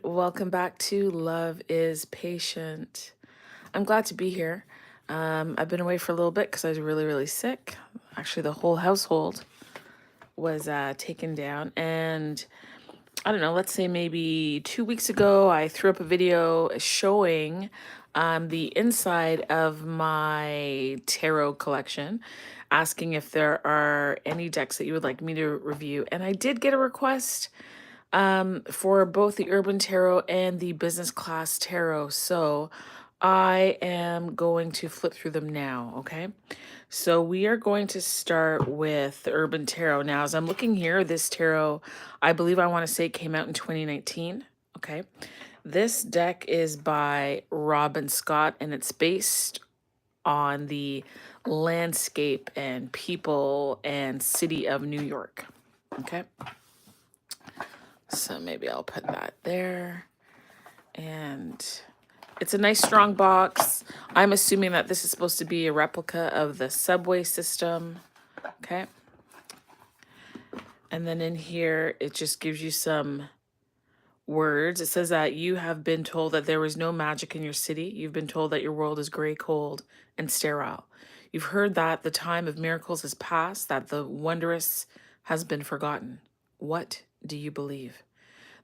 Welcome back to Love is Patient. I'm glad to be here. I've been away for a little bit because I was really, really sick. Actually, the whole household was taken down. And I don't know, let's say maybe 2 weeks ago, I threw up a video showing the inside of my tarot collection, asking if there are any decks that you would like me to review. And I did get a request for both the Urban Tarot and the Business Class Tarot. So I am going to flip through them now, okay? So we are going to start with the Urban Tarot. Now, as I'm looking here, this tarot, I believe I want to say came out in 2019, okay? This deck is by Robin Scott, and it's based on the landscape and people and city of New York, okay? So maybe I'll put that there. And it's a nice strong box. I'm assuming that this is supposed to be a replica of the subway system. Okay. And then in here, it just gives you some words. It says that you have been told that there is no magic in your city. You've been told that your world is gray, cold, and sterile. You've heard that the time of miracles has passed, that the wondrous has been forgotten. What do you believe?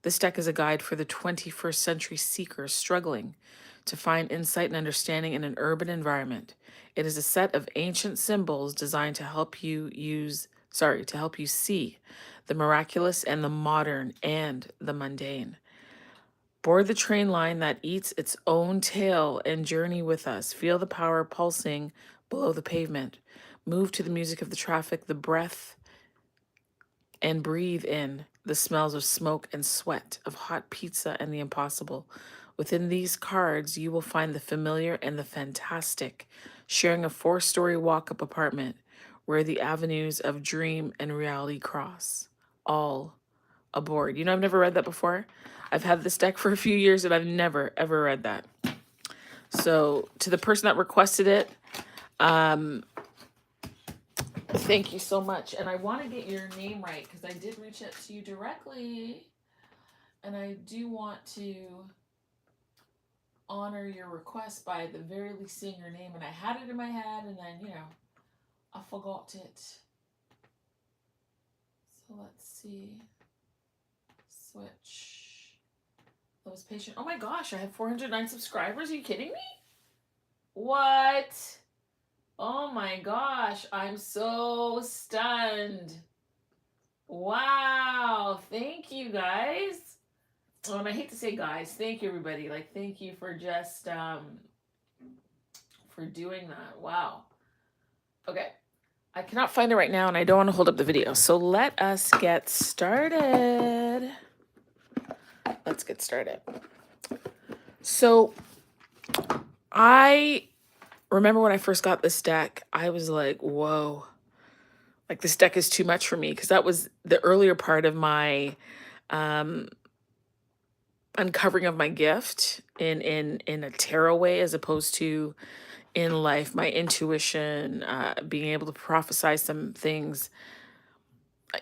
This deck is a guide for the 21st century seeker struggling to find insight and understanding in an urban environment. It is a set of ancient symbols designed to help you see the miraculous and the modern and the mundane. Board the train line that eats its own tail and journey with us. Feel the power pulsing below the pavement. Move to the music of the traffic, the breath, and breathe in the smells of smoke and sweat, of hot pizza and the impossible. Within these cards, you will find the familiar and the fantastic, sharing a 4-story walk-up apartment where the avenues of dream and reality cross. All aboard. You know, I've never read that before. I've had this deck for a few years and I've never, ever read that. So to the person that requested it, thank you so much. And I want to get your name right because I did reach out to you directly. And I do want to honor your request by at the very least saying your name. And I had it in my head and then, I forgot it. So let's see. Switch. I was patient. Oh my gosh, I have 409 subscribers. Are you kidding me? What? Oh my gosh, I'm so stunned. Wow, thank you guys. Oh, and I hate to say guys, thank you everybody. Like, thank you for just for doing that. Wow. Okay. I cannot find it right now and I don't want to hold up the video. So let us get started. Let's get started. So I remember when I first got this deck, I was like, whoa, like this deck is too much for me, because that was the earlier part of my uncovering of my gift in a tarot way, as opposed to in life, my intuition, being able to prophesy some things.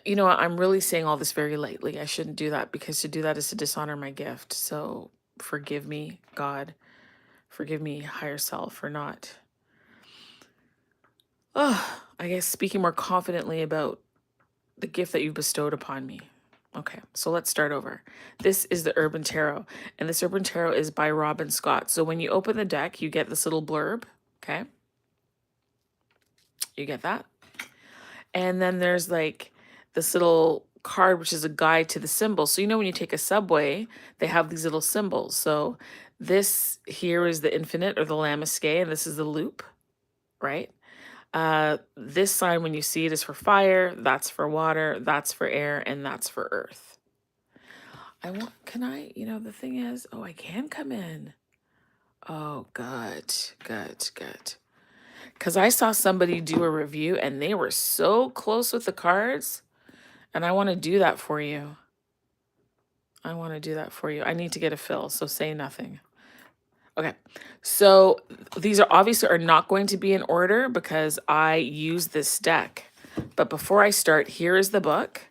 I'm really saying all this very lightly. I shouldn't do that, because to do that is to dishonor my gift. So forgive me, God. Forgive me, higher self, for not, I guess, speaking more confidently about the gift that you've bestowed upon me. Okay, so let's start over. This is the Urban Tarot, and this Urban Tarot is by Robin Scott. So when you open the deck, you get this little blurb, okay? You get that? And then there's like this little card, which is a guide to the symbols. So when you take a subway, they have these little symbols. So this here is the infinite, or the Lamiskay, and this is the loop, right? This sign, when you see it, is for fire, that's for water, that's for air, and that's for earth. The thing is, I can come in. Oh, good. Because I saw somebody do a review and they were so close with the cards, and I want to do that for you. I need to get a fill, so say nothing. Okay, so these are not going to be in order because I use this deck. But before I start, here is the book.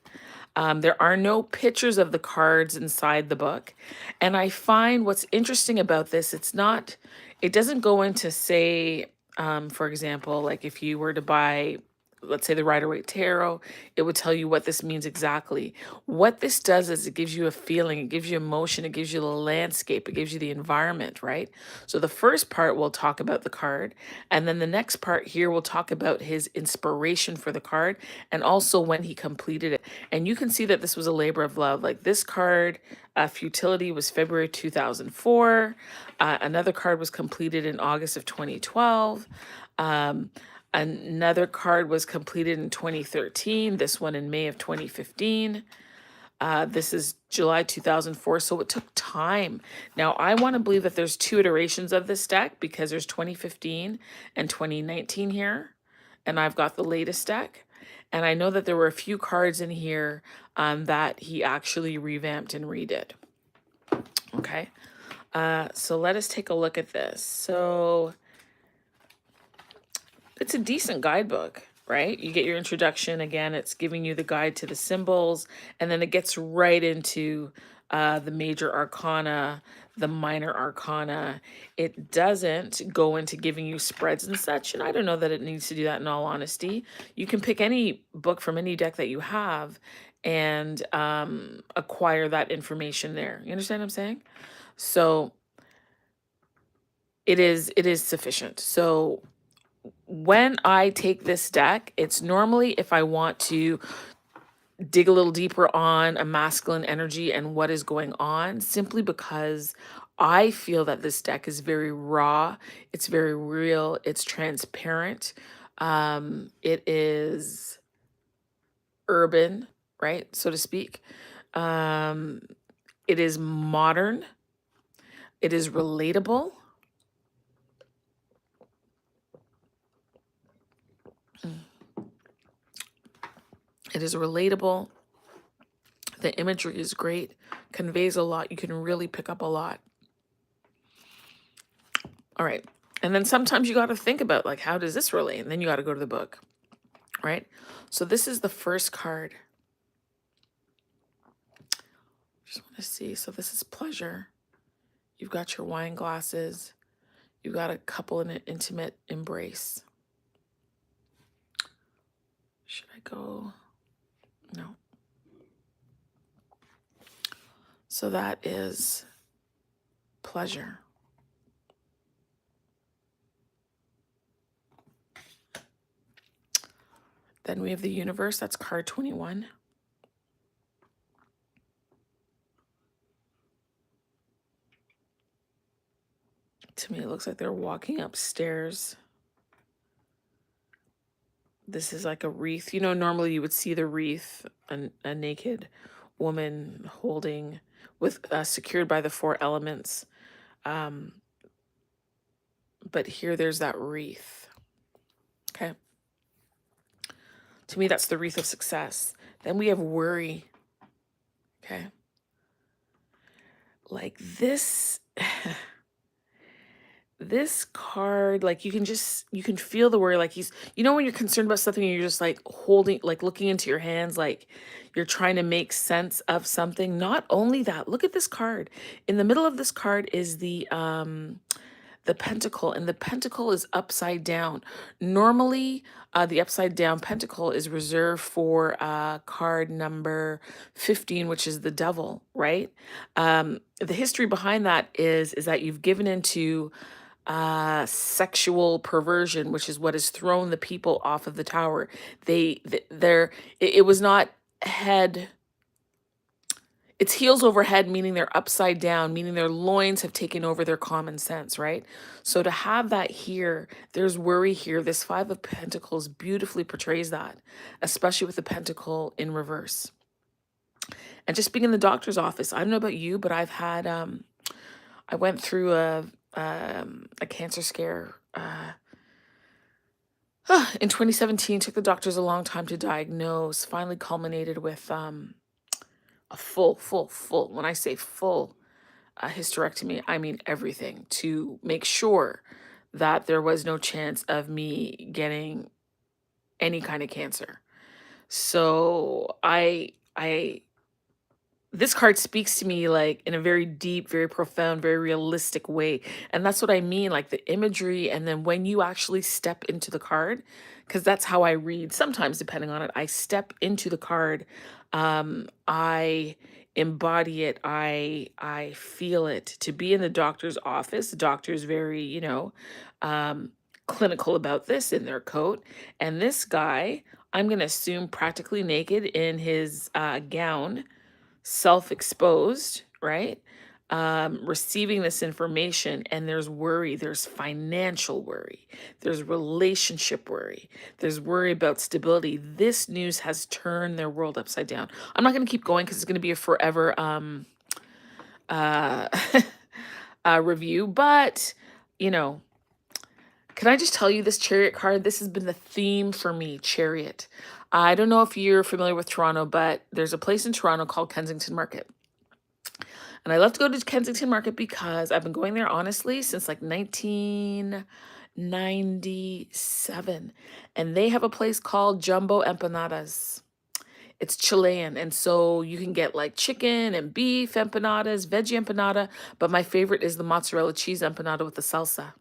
There are no pictures of the cards inside the book. And I find what's interesting about this, it doesn't go into say, for example, like if you were to buy, let's say the Rider-Waite Tarot, it would tell you what this means exactly. What this does is it gives you a feeling, it gives you emotion, it gives you the landscape, it gives you the environment, right? So the first part will talk about the card, and then the next part here will talk about his inspiration for the card and also when he completed it. And you can see that this was a labor of love. Like this card, Futility, was February 2004. Another card was completed in August of 2012. Um, Another card was completed in 2013, this one in May of 2015. This is July 2004, so it took time. Now, I want to believe that there's two iterations of this deck because there's 2015 and 2019 here, and I've got the latest deck. And I know that there were a few cards in here that he actually revamped and redid. Okay, so let us take a look at this. So it's a decent guidebook, right? You get your introduction. Again, it's giving you the guide to the symbols, and then it gets right into the major arcana, the minor arcana. It doesn't go into giving you spreads and such, and I don't know that it needs to do that in all honesty. You can pick any book from any deck that you have and acquire that information there. You understand what I'm saying? So it is sufficient. So when I take this deck, it's normally if I want to dig a little deeper on a masculine energy and what is going on, simply because I feel that this deck is very raw, it's very real, it's transparent, it is urban, right, so to speak. It is modern, it is relatable. It is relatable. The imagery is great, conveys a lot. You can really pick up a lot. All right. And then sometimes you got to think about, like, how does this relate? And then you got to go to the book, right? So this is the first card. Just want to see. So this is pleasure. You've got your wine glasses. You've got a couple in an intimate embrace. Should I go? No. So that is pleasure. Then we have the universe. That's card 21. To me, it looks like they're walking upstairs. This is like a wreath. You know, normally you would see the wreath, a naked woman holding with secured by the four elements. But here there's that wreath. Okay. To me, that's the wreath of success. Then we have worry. Okay. Like this, this card, like you can feel the worry. Like he's, you know, when you're concerned about something and you're just like holding, like looking into your hands, like you're trying to make sense of something. Not only that, look at this card. In the middle of this card is the pentacle, and the pentacle is upside down. Normally, the upside down pentacle is reserved for card number 15, which is the devil, right? The history behind that is that you've given into sexual perversion, which is what has thrown the people off of the tower. It was not head, it's heels over head, meaning they're upside down, meaning their loins have taken over their common sense, right? So to have that here, there's worry here. This Five of Pentacles beautifully portrays that, especially with the pentacle in reverse. And just being in the doctor's office, I don't know about you, but I've had, I went through a cancer scare in 2017, took the doctors a long time to diagnose, finally culminated with a full, when I say full hysterectomy, I mean everything, to make sure that there was no chance of me getting any kind of cancer. So I I this card speaks to me like in a very deep, very profound, very realistic way. And that's what I mean, like the imagery. And then when you actually step into the card, because that's how I read, sometimes depending on it, I step into the card. I embody it. I feel it. To be in the doctor's office, the doctor's very, um, clinical about this in their coat. And this guy, I'm going to assume practically naked in his gown, self-exposed, right? Receiving this information, and there's worry, there's financial worry, there's relationship worry, there's worry about stability. This news has turned their world upside down. I'm not going to keep going because it's going to be a forever uh, review, but you know, can I just tell you this chariot card? This has been the theme for me, chariot. I don't know if you're familiar with Toronto, but there's a place in Toronto called Kensington Market. And I love to go to Kensington Market because I've been going there honestly since like 1997. And they have a place called Jumbo Empanadas. It's Chilean. And so you can get like chicken and beef empanadas, veggie empanada. But my favorite is the mozzarella cheese empanada with the salsa.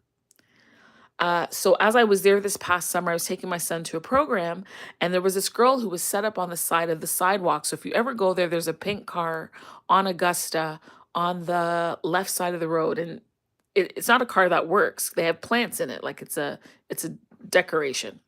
So as I was there this past summer, I was taking my son to a program, and there was this girl who was set up on the side of the sidewalk. So if you ever go there, there's a pink car on Augusta on the left side of the road, and it's not a car that works. They have plants in it, like it's a decoration.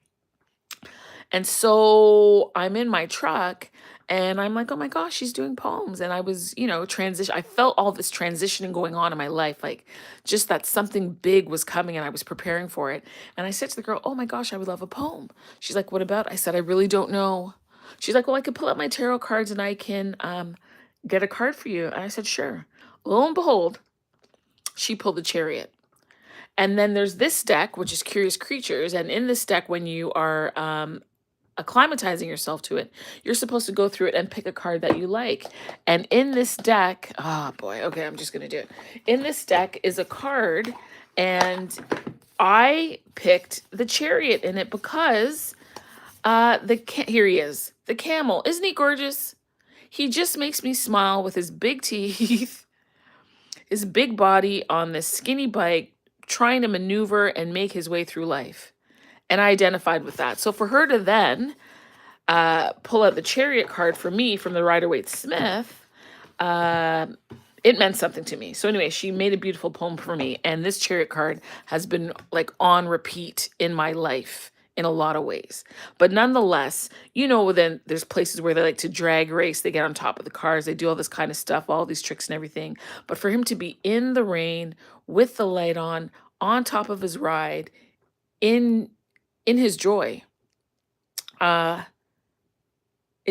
And so I'm in my truck and I'm like, oh my gosh, she's doing poems. And I was, transition. I felt all this transitioning going on in my life, like just that something big was coming and I was preparing for it. And I said to the girl, oh my gosh, I would love a poem. She's like, what about? I said, I really don't know. She's like, well, I could pull out my tarot cards and I can get a card for you. And I said, sure. Lo and behold, she pulled the chariot. And then there's this deck, which is Curious Creatures. And in this deck, when you are acclimatizing yourself to it, you're supposed to go through it and pick a card that you like. And in this deck, oh boy, okay, I'm just gonna do it. In this deck is a card, and I picked the chariot in it because here he is, the camel. Isn't he gorgeous? He just makes me smile with his big teeth, his big body on this skinny bike, trying to maneuver and make his way through life. And I identified with that. So for her to then pull out the chariot card for me from the Rider-Waite-Smith, it meant something to me. So anyway, she made a beautiful poem for me. And this chariot card has been like on repeat in my life in a lot of ways. But nonetheless, then there's places where they like to drag race. They get on top of the cars. They do all this kind of stuff, all these tricks and everything. But for him to be in the rain with the light on top of his ride, in his joy, it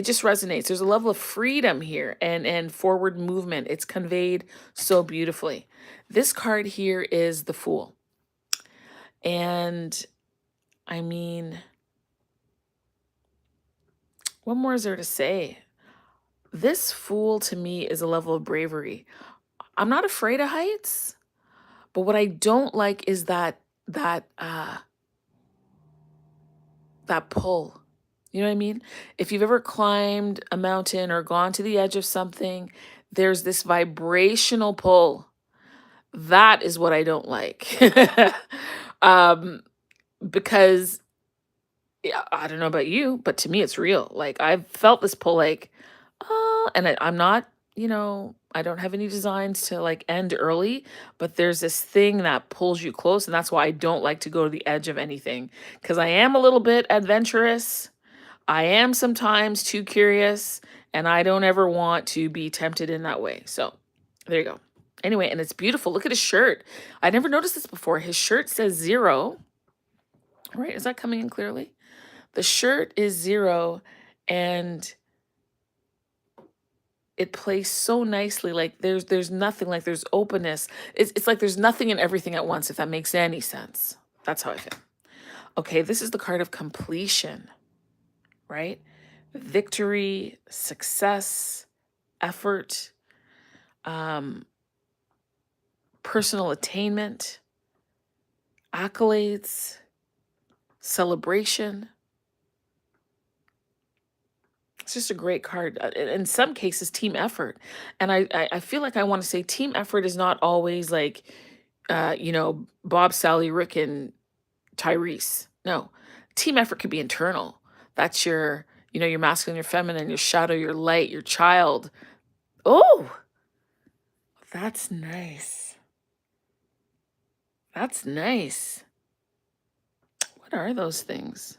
just resonates. There's a level of freedom here and forward movement. It's conveyed so beautifully. This card here is the Fool. And I mean, what more is there to say? This Fool to me is a level of bravery. I'm not afraid of heights, but what I don't like is that pull. You know what I mean? If you've ever climbed a mountain or gone to the edge of something, there's this vibrational pull. That is what I don't like. Because yeah, I don't know about you, but to me it's real. Like I've felt this pull, like, and I'm not, I don't have any designs to like end early, but there's this thing that pulls you close. And that's why I don't like to go to the edge of anything, because I am a little bit adventurous. I am sometimes too curious, and I don't ever want to be tempted in that way. So there you go. Anyway, and it's beautiful. Look at his shirt. I never noticed this before. His shirt says 0. Right? Is that coming in clearly? The shirt is 0, and it plays so nicely. Like there's nothing, like there's openness. It's like there's nothing and everything at once, if that makes any sense. That's how I feel. Okay, this is the card of completion, right? Victory, success, effort, personal attainment, accolades, celebration. It's just a great card. In some cases, team effort. And I feel like I want to say team effort is not always like, Bob, Sally, Rick, and Tyrese. No, team effort could be internal. That's your masculine, your feminine, your shadow, your light, your child. Oh, that's nice. That's nice. What are those things?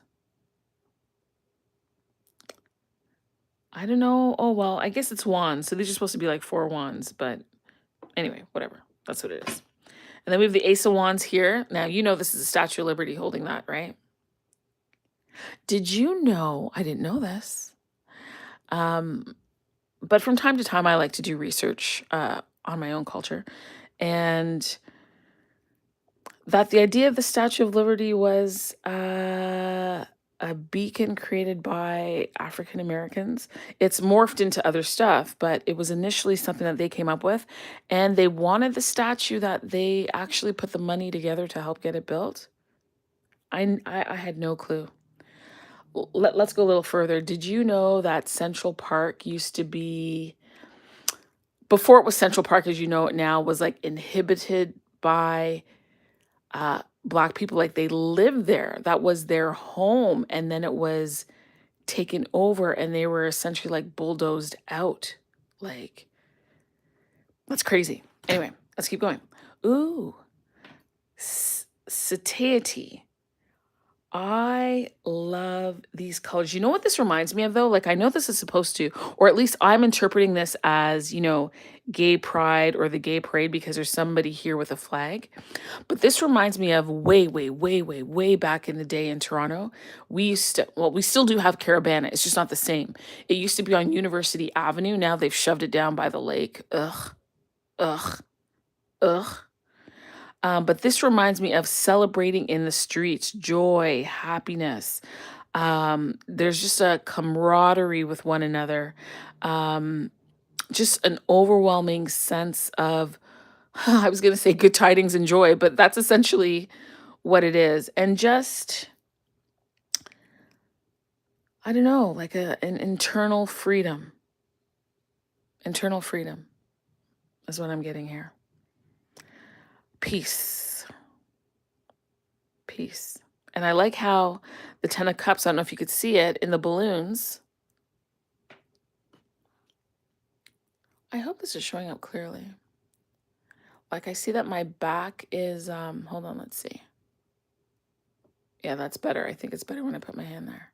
I don't know. Oh, well, I guess it's wands. So these are supposed to be like 4 wands, but anyway, whatever. That's what it is. And then we have the Ace of Wands here. Now, this is the Statue of Liberty holding that, right? Did you know? I didn't know this. But from time to time, I like to do research on my own culture. And that the idea of the Statue of Liberty was a beacon created by African Americans. It's morphed into other stuff, but it was initially something that they came up with. And they wanted the statue that they actually put the money together to help get it built. I had no clue. Let's go a little further. Did you know that Central Park used to be, before it was Central Park as you know it now, was like inhibited by Black people? Like they lived there. That was their home. And then it was taken over and they were essentially like bulldozed out. Like, that's crazy. Anyway, let's keep going. Ooh, satiety. I love these colors. You know what this reminds me of though? Like I know this is supposed to, or at least I'm interpreting this as, gay pride or the gay parade because there's somebody here with a flag. But this reminds me of way, way, way, way, way back in the day in Toronto. We still do have Caravana. It's just not the same. It used to be on University Avenue. Now they've shoved it down by the lake. Ugh, ugh, ugh. But this reminds me of celebrating in the streets, joy, happiness. There's just a camaraderie with one another. Just an overwhelming sense of, I was going to say good tidings and joy, but that's essentially what it is. And just, I don't know, like an internal freedom. Internal freedom is what I'm getting here. Peace. Peace. And I like how the 10 of Cups, I don't know if you could see it in the balloons. I hope this is showing up clearly. Like I see that my back is, hold on, let's see. Yeah, that's better. I think it's better when I put my hand there.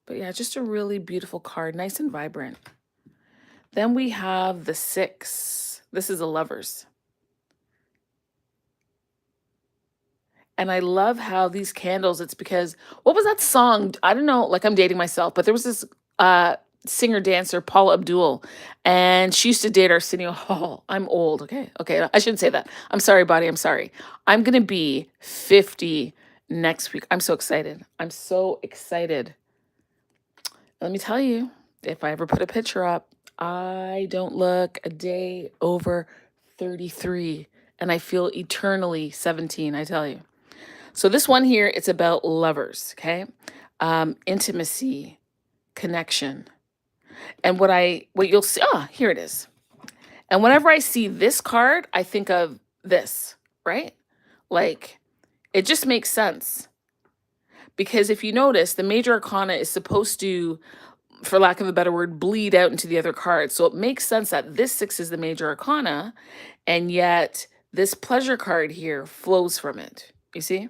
But yeah, just a really beautiful card, nice and vibrant. Then we have the 6. This is a Lovers. And I love how these candles, it's because, what was that song? I don't know, like I'm dating myself, but there was this singer dancer, Paula Abdul, and she used to date Arsenio Hall. I'm old, okay? Okay, I shouldn't say that. I'm sorry, body, I'm sorry. I'm gonna be 50 next week. I'm so excited. I'm so excited. Let me tell you, if I ever put a picture up, I don't look a day over 33, and I feel eternally 17, I tell you. So this one here, it's about lovers, okay? Intimacy, connection. And what you'll see, here it is. And whenever I see this card, I think of this, right? Like, it just makes sense. Because if you notice, the major arcana is supposed to, for lack of a better word, bleed out into the other cards. So it makes sense that this 6 is the major arcana, and yet this pleasure card here flows from it. You see?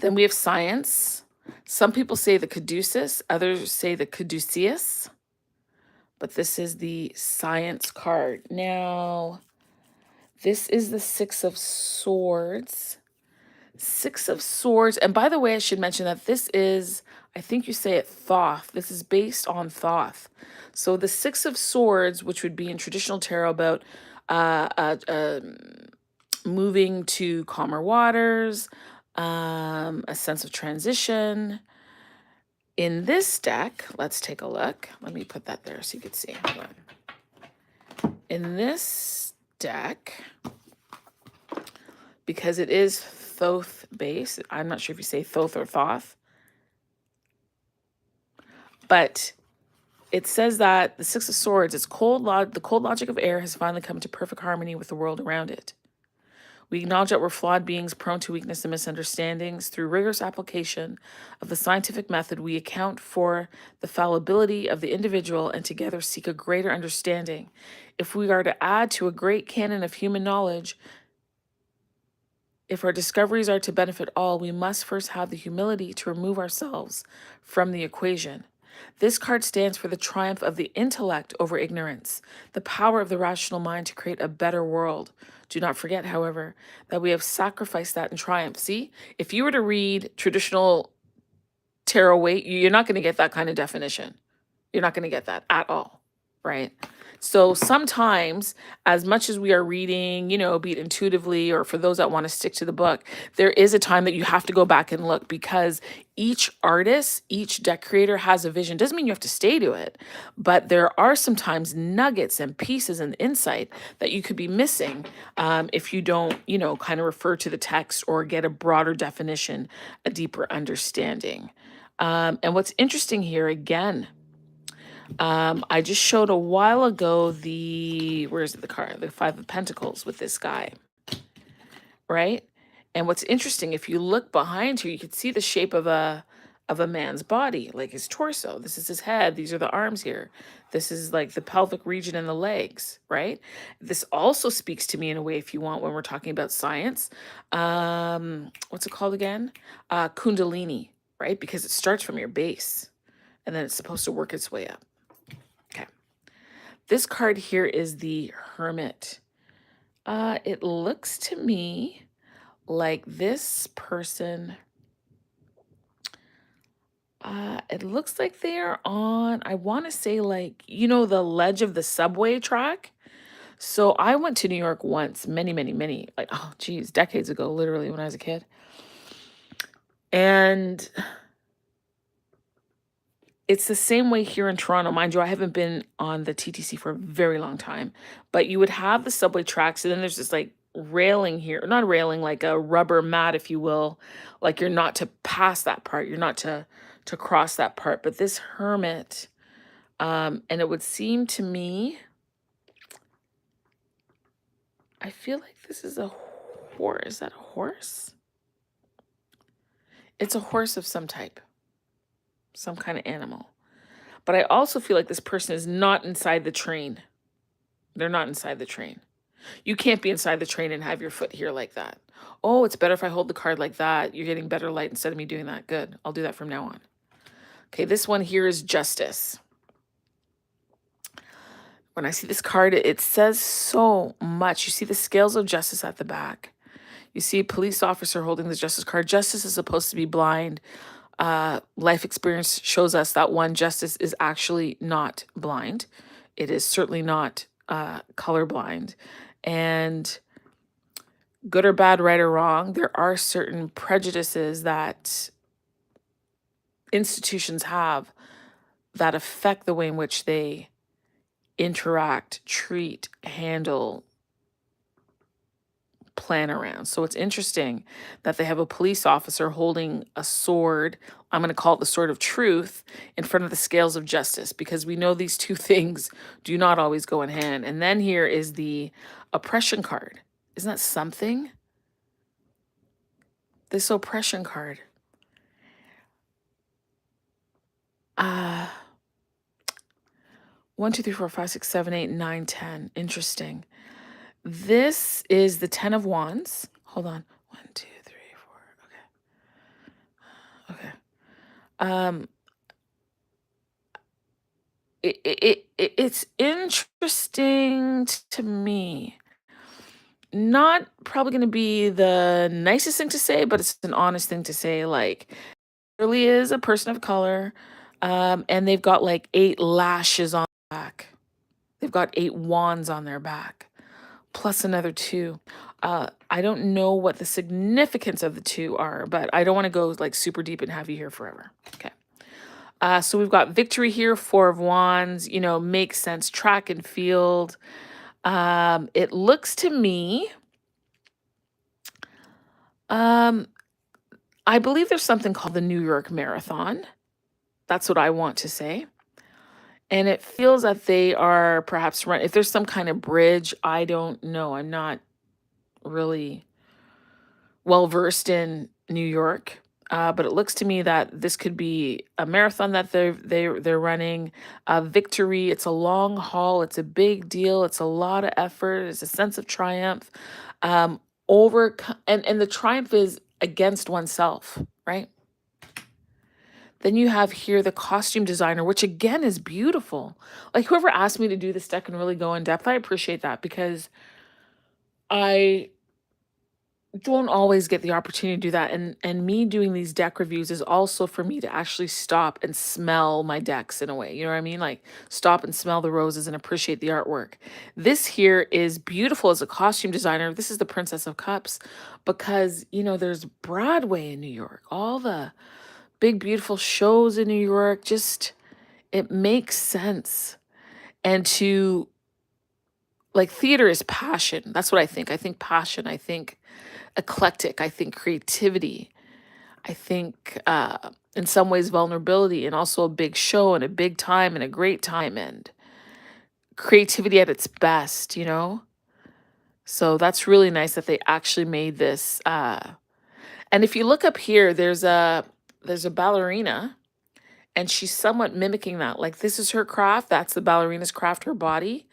Then we have science. Some people say the caduceus, others say the caduceus. But this is the science card. Now, this is the 6 of Swords. 6 of Swords. And by the way, I should mention that this is, I think you say it Thoth. This is based on Thoth. So the 6 of Swords, which would be in traditional tarot about moving to calmer waters, a sense of transition. In this deck, let's take a look. Let me put that there so you can see. Hold on. In this deck, because it is Thoth based, I'm not sure if you say Thoth or Thoth. But it says that the Six of Swords, the cold logic of air has finally come to perfect harmony with the world around it. We acknowledge that we're flawed beings prone to weakness and misunderstandings. Through rigorous application of the scientific method, we account for the fallibility of the individual and together seek a greater understanding. If we are to add to a great canon of human knowledge, if our discoveries are to benefit all, we must first have the humility to remove ourselves from the equation. This card stands for the triumph of the intellect over ignorance, the power of the rational mind to create a better world. Do not forget, however, that we have sacrificed that in triumph. See, if you were to read traditional tarot weight, you're not going to get that kind of definition. You're not going to get that at all, right? So sometimes, as much as we are reading, be it intuitively or for those that want to stick to the book, there is a time that you have to go back and look because each artist, each deck creator has a vision. Doesn't mean you have to stay to it, but there are sometimes nuggets and pieces and insight that you could be missing if you don't, kind of refer to the text or get a broader definition, a deeper understanding. And what's interesting here again, I just showed a while ago where is it, the card? The Five of Pentacles with this guy, right? And what's interesting, if you look behind here, you can see the shape of a man's body, like his torso. This is his head. These are the arms here. This is like the pelvic region and the legs, right? This also speaks to me in a way, if you want, when we're talking about science. What's it called again? Kundalini, right? Because it starts from your base and then it's supposed to work its way up. Okay. This card here is the Hermit. It looks to me like this person, it looks like they are on, I want to say like, the ledge of the subway track. So I went to New York once, many, like, oh geez, decades ago, literally when I was a kid. And it's the same way here in Toronto. Mind you, I haven't been on the TTC for a very long time, but you would have the subway tracks, and then there's this like railing here, not railing, like a rubber mat, if you will. Like you're not to pass that part, you're not to cross that part. But this Hermit, and it would seem to me, I feel like this is a horse. Is that a horse? It's a horse of some type, some kind of animal. But I also feel like this person is not inside the train. They're not inside the train. You can't be inside the train and have your foot here like that. Oh, it's better if I hold the card like that. You're getting better light instead of me doing that. Good. I'll do that from now on. Okay, this one here is Justice. When I see this card, it says so much. You see the scales of justice at the back. You see a police officer holding the justice card. Justice is supposed to be blind. Life experience shows us that justice is actually not blind. It is certainly not colorblind. And good or bad, right or wrong, there are certain prejudices that institutions have that affect the way in which they interact, treat, handle, plan around. So it's interesting that they have a police officer holding a sword. I'm going to call it the sword of truth in front of the scales of justice, because we know these two things do not always go in hand. And then here is the oppression card. Isn't that something? This oppression card. 1, 2, 3, 4, 5, 6, 7, 8, 9, 10. Interesting. This is the 10 of Wands. Hold on. 1, 2, 3, 4. Okay. It's interesting to me. Not probably going to be the nicest thing to say, but it's an honest thing to say. Like, really is a person of color, and they've got like 8 lashes on their back. They've got 8 wands on their back, plus another 2. I don't know what the significance of the 2 are, but I don't want to go like super deep and have you here forever. Okay. So we've got victory here, 4 of wands, makes sense, track and field. It looks to me, I believe there's something called the New York Marathon. That's what I want to say. And it feels that they are perhaps run. If there's some kind of bridge, I don't know. I'm not really well versed in New York, but it looks to me that this could be a marathon that they're running, a victory. It's a long haul. It's a big deal. It's a lot of effort. It's a sense of triumph. Um, and the triumph is against oneself, right? Then you have here the costume designer, which again is beautiful. Like whoever asked me to do this deck and really go in depth, I appreciate that because I don't always get the opportunity to do that. And me doing these deck reviews is also for me to actually stop and smell my decks in a way. You know what I mean? Like stop and smell the roses and appreciate the artwork. This here is beautiful as a costume designer. This is the Princess of Cups because, there's Broadway in New York, all the big beautiful shows in New York, just it makes sense. And to like theater is passion. That's what I think. I think passion. I think eclectic. I think creativity. I think in some ways vulnerability and also a big show and a big time and a great time and creativity at its best. So that's really nice that they actually made this. And if you look up here, there's a ballerina and she's somewhat mimicking that. Like this is her craft. That's the ballerina's craft, her body.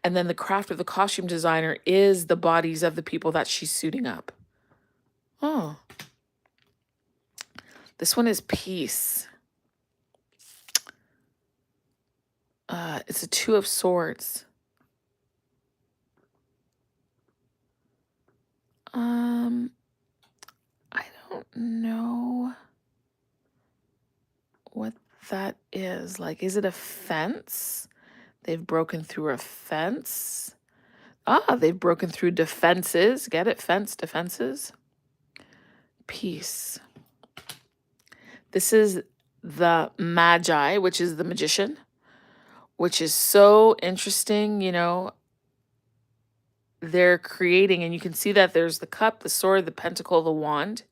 And then the craft of the costume designer is the bodies of the people that she's suiting up. Oh, this one is peace. It's a Two of Swords. I don't know what that is. Like, is it a fence? They've broken through a fence. They've broken through defenses. Get it? Fence, defenses. Peace. This is the Magi, which is the magician, which is so interesting. They're creating, and you can see that there's the cup, the sword, the pentacle, the wand.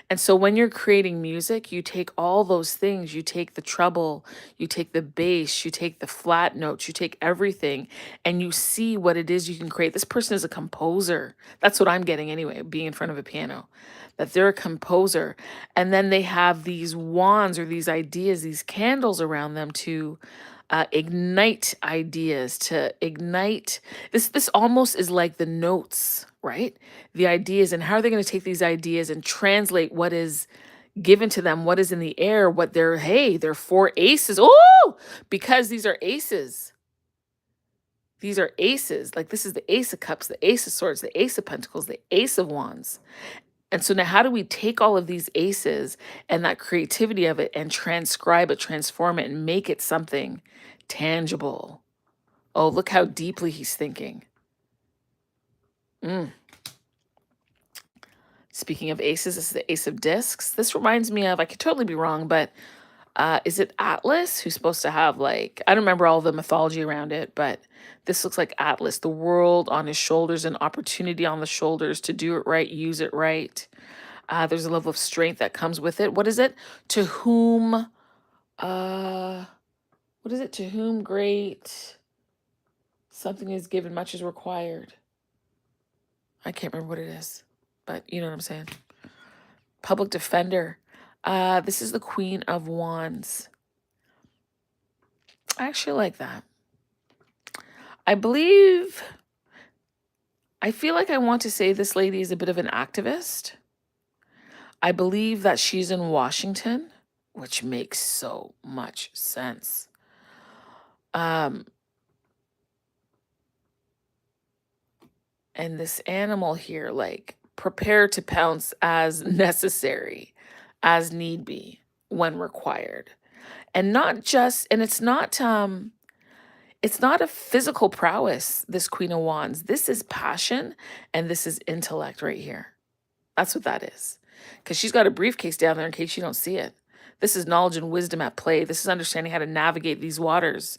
And so when you're creating music, you take all those things. You take the treble, you take the bass, you take the flat notes, you take everything, and you see what it is you can create. This person is a composer. That's what I'm getting anyway, being in front of a piano, that they're a composer. And then they have these wands or these ideas, these candles around them to ignite ideas, to ignite. This almost is like the notes, right? The ideas, and how are they going to take these ideas and translate what is given to them, what is in the air, what they're four aces. Oh, because these are aces. These are aces. Like this is the Ace of Cups, the Ace of Swords, the Ace of Pentacles, the Ace of Wands. And so now how do we take all of these aces and that creativity of it and transcribe it, transform it, and make it something tangible? Oh, look how deeply he's thinking. Speaking of aces, this is the Ace of Discs. This reminds me of, I could totally be wrong, but is it Atlas who's supposed to have I don't remember all the mythology around it, but this looks like Atlas, the world on his shoulders and opportunity on the shoulders to do it right, use it right. There's a level of strength that comes with it. What is it? To whom, what is it? To whom great something is given, much is required. I can't remember what it is, but you know what I'm saying. Public defender. This is the Queen of Wands. I actually like that. I feel like I want to say this lady is a bit of an activist. I believe that she's in Washington, which makes so much sense. And this animal here, like, prepare to pounce as necessary, as need be, when required. And not just, and it's not a physical prowess, this Queen of Wands. This is passion and this is intellect right here. That's what that is. Because she's got a briefcase down there in case you don't see it. This is knowledge and wisdom at play. This is understanding how to navigate these waters.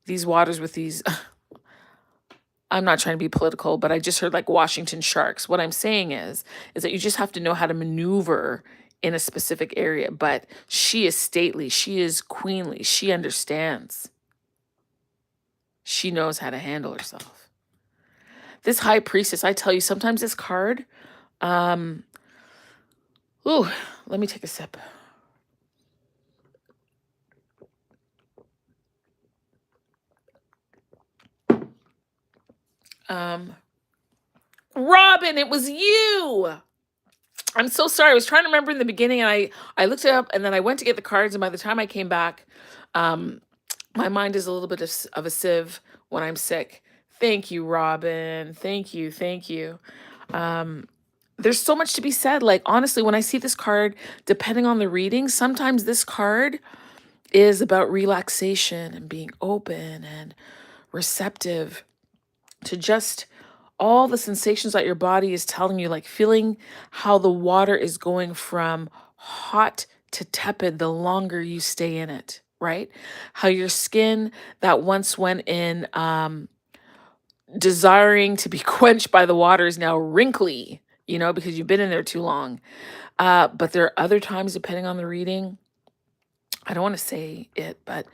These waters with these... I'm not trying to be political, but I just heard like Washington sharks. What I'm saying is that you just have to know how to maneuver in a specific area, but she is stately, she is queenly, she understands, she knows how to handle herself. This high priestess, I tell you, sometimes this card, um, ooh, let me take a sip. Um, Robin, it was you. I'm so sorry. I was trying to remember in the beginning, and I looked it up, and then I went to get the cards, and by the time I came back, um, my mind is a little bit of a sieve when I'm sick. Thank you, Robin. Thank you. Thank you. Um, there's so much to be said. Like, honestly, when I see this card, depending on the reading, sometimes this card is about relaxation and being open and receptive to just all the sensations that your body is telling you, like feeling how the water is going from hot to tepid the longer you stay in it, right? How your skin that once went in desiring to be quenched by the water is now wrinkly, because you've been in there too long. But there are other times, depending on the reading, I don't want to say it, but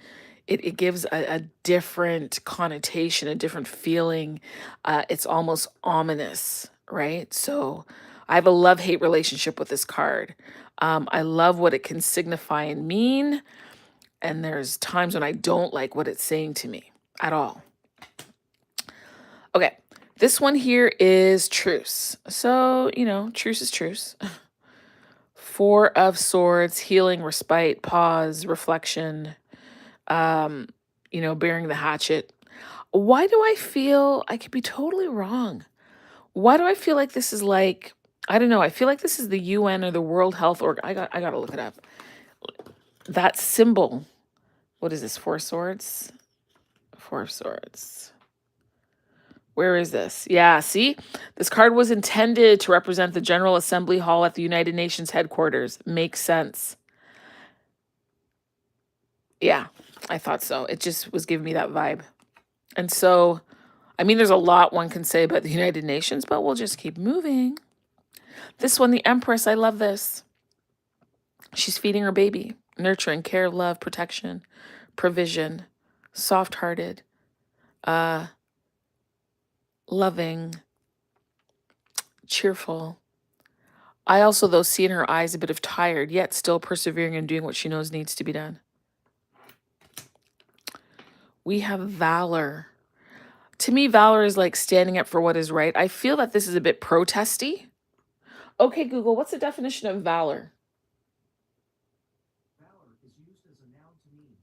it gives a different connotation, a different feeling. It's almost ominous, right? So I have a love-hate relationship with this card. I love what it can signify and mean, and there's times when I don't like what it's saying to me at all. Okay, this one here is truce. So, truce is truce. Four of Swords, healing, respite, pause, reflection, bearing the hatchet. Why do I feel, I could be totally wrong? Why do I feel like this is like, I don't know, I feel like this is the UN or the World Health Org. I gotta look it up. That symbol. What is this? Four Swords? Four of Swords. Where is this? Yeah, see? This card was intended to represent the General Assembly Hall at the United Nations headquarters. Makes sense. Yeah, I thought so. It just was giving me that vibe. And so, I mean, there's a lot one can say about the United Nations, but we'll just keep moving. This one, the Empress, I love this. She's feeding her baby, nurturing, care, love, protection, provision, soft-hearted, loving, cheerful. I also, though, see in her eyes a bit of tired, yet still persevering and doing what she knows needs to be done. We have valor. To me, valor is like standing up for what is right. I feel that this is a bit protesty. Okay, Google, what's the definition of valor? Valor is used as a noun to mean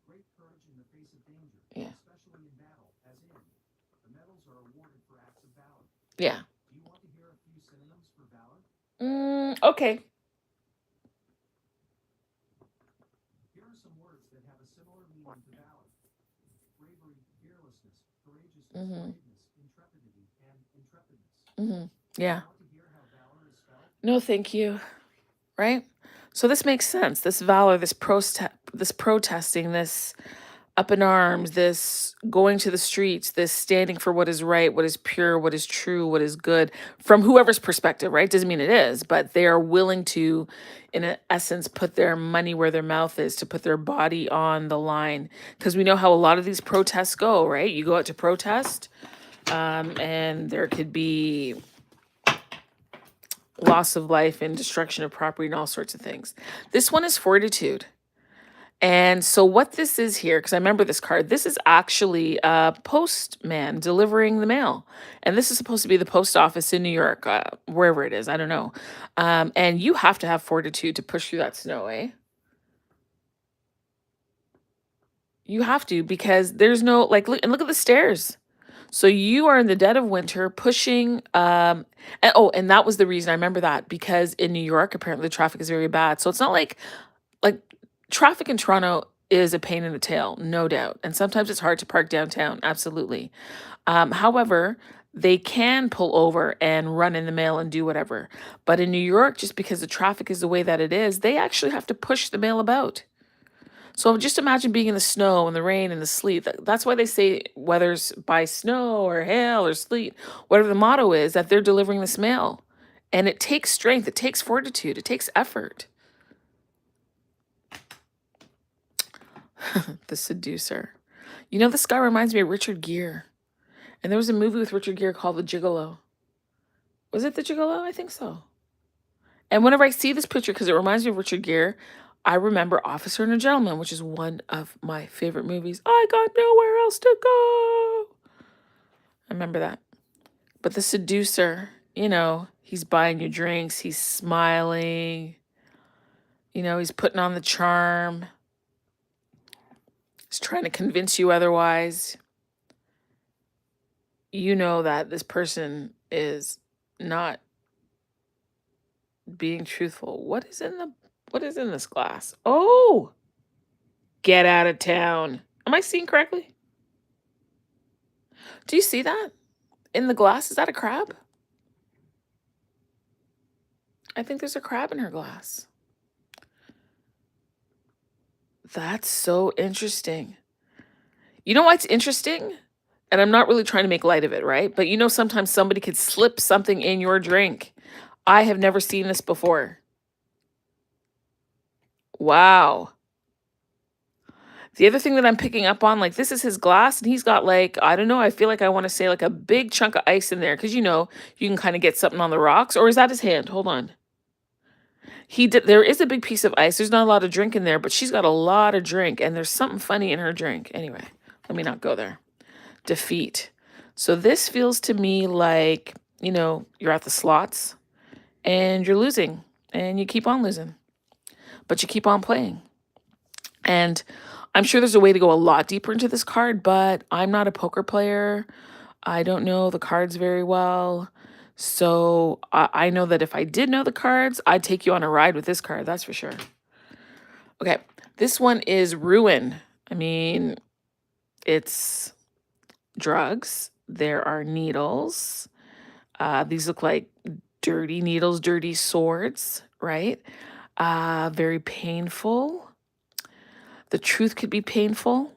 great courage in the face of danger, Yeah. especially in battle, as in the medals are awarded for acts of valor. Yeah. Do you want to hear a few synonyms for valor? Okay. Here are some words that have a similar meaning to valor: bravery, fearlessness, courageousness, braveness, intrepidity, and intrepidness. Yeah. Want to hear how valor is spelled? No, thank you. Right? So this makes sense. This valor, this protesting, this up in arms, this going to the streets, this standing for what is right, what is pure, what is true, what is good, from whoever's perspective, right? Doesn't mean it is, but they are willing to, essence, put their money where their mouth is, to put their body on the line. Because we know how a lot of these protests go, right? You go out to protest, and there could be loss of life and destruction of property and all sorts of things. This one is fortitude. And so what this is here, because I remember this card, this is actually a postman delivering the mail. And this is supposed to be the post office in New York, wherever it is, I don't know. And you have to have fortitude to push through that snow, eh? You have to, because there's no, like, look at the stairs. So you are in the dead of winter pushing, and that was the reason I remember that, because in New York, apparently the traffic is very bad. So it's not like traffic in Toronto is a pain in the tail, no doubt. And sometimes it's hard to park downtown, absolutely. However, they can pull over and run in the mail and do whatever. But in New York, just because the traffic is the way that it is, they actually have to push the mail about. So just imagine being in the snow and the rain and the sleet. That's why they say, whether it's by snow or hail or sleet, whatever the motto is, that they're delivering this mail. And it takes strength, it takes fortitude, it takes effort. The Seducer. You know, this guy reminds me of Richard Gere. And there was a movie with Richard Gere called The Gigolo. Was it The Gigolo? I think so. And whenever I see this picture, because it reminds me of Richard Gere, I remember Officer and a Gentleman, which is one of my favorite movies. I got nowhere else to go. I remember that. But The Seducer, you know, he's buying you drinks, he's smiling, you know, he's putting on the charm. He's trying to convince you otherwise. You know that this person is not being truthful. What is in this glass? Oh, get out of town. Am I seeing correctly? Do you see that? In the glass, is that a crab? I think there's a crab in her glass. That's so interesting. You know what's interesting? And I'm not really trying to make light of it, right? But you know, sometimes somebody could slip something in your drink. I have never seen this before. Wow. The other thing that I'm picking up on, like, this is his glass, and he's got, like, I don't know, I feel like I want to say, like, a big chunk of ice in there, because, you know, you can kind of get something on the rocks. Or is that his hand? Hold on. There is a big piece of ice. There's not a lot of drink in there, but she's got a lot of drink, and there's something funny in her drink. Anyway, let me not go there. Defeat. So this feels to me like, you know, you're at the slots, and you're losing, and you keep on losing, but you keep on playing. And I'm sure there's a way to go a lot deeper into this card, but I'm not a poker player. I don't know the cards very well. So I know that if I did know the cards, I'd take you on a ride with this card. That's for sure. Okay, this one is ruin. I mean, it's drugs. There are needles. These look like dirty needles, dirty swords, right? Very painful. The truth could be painful.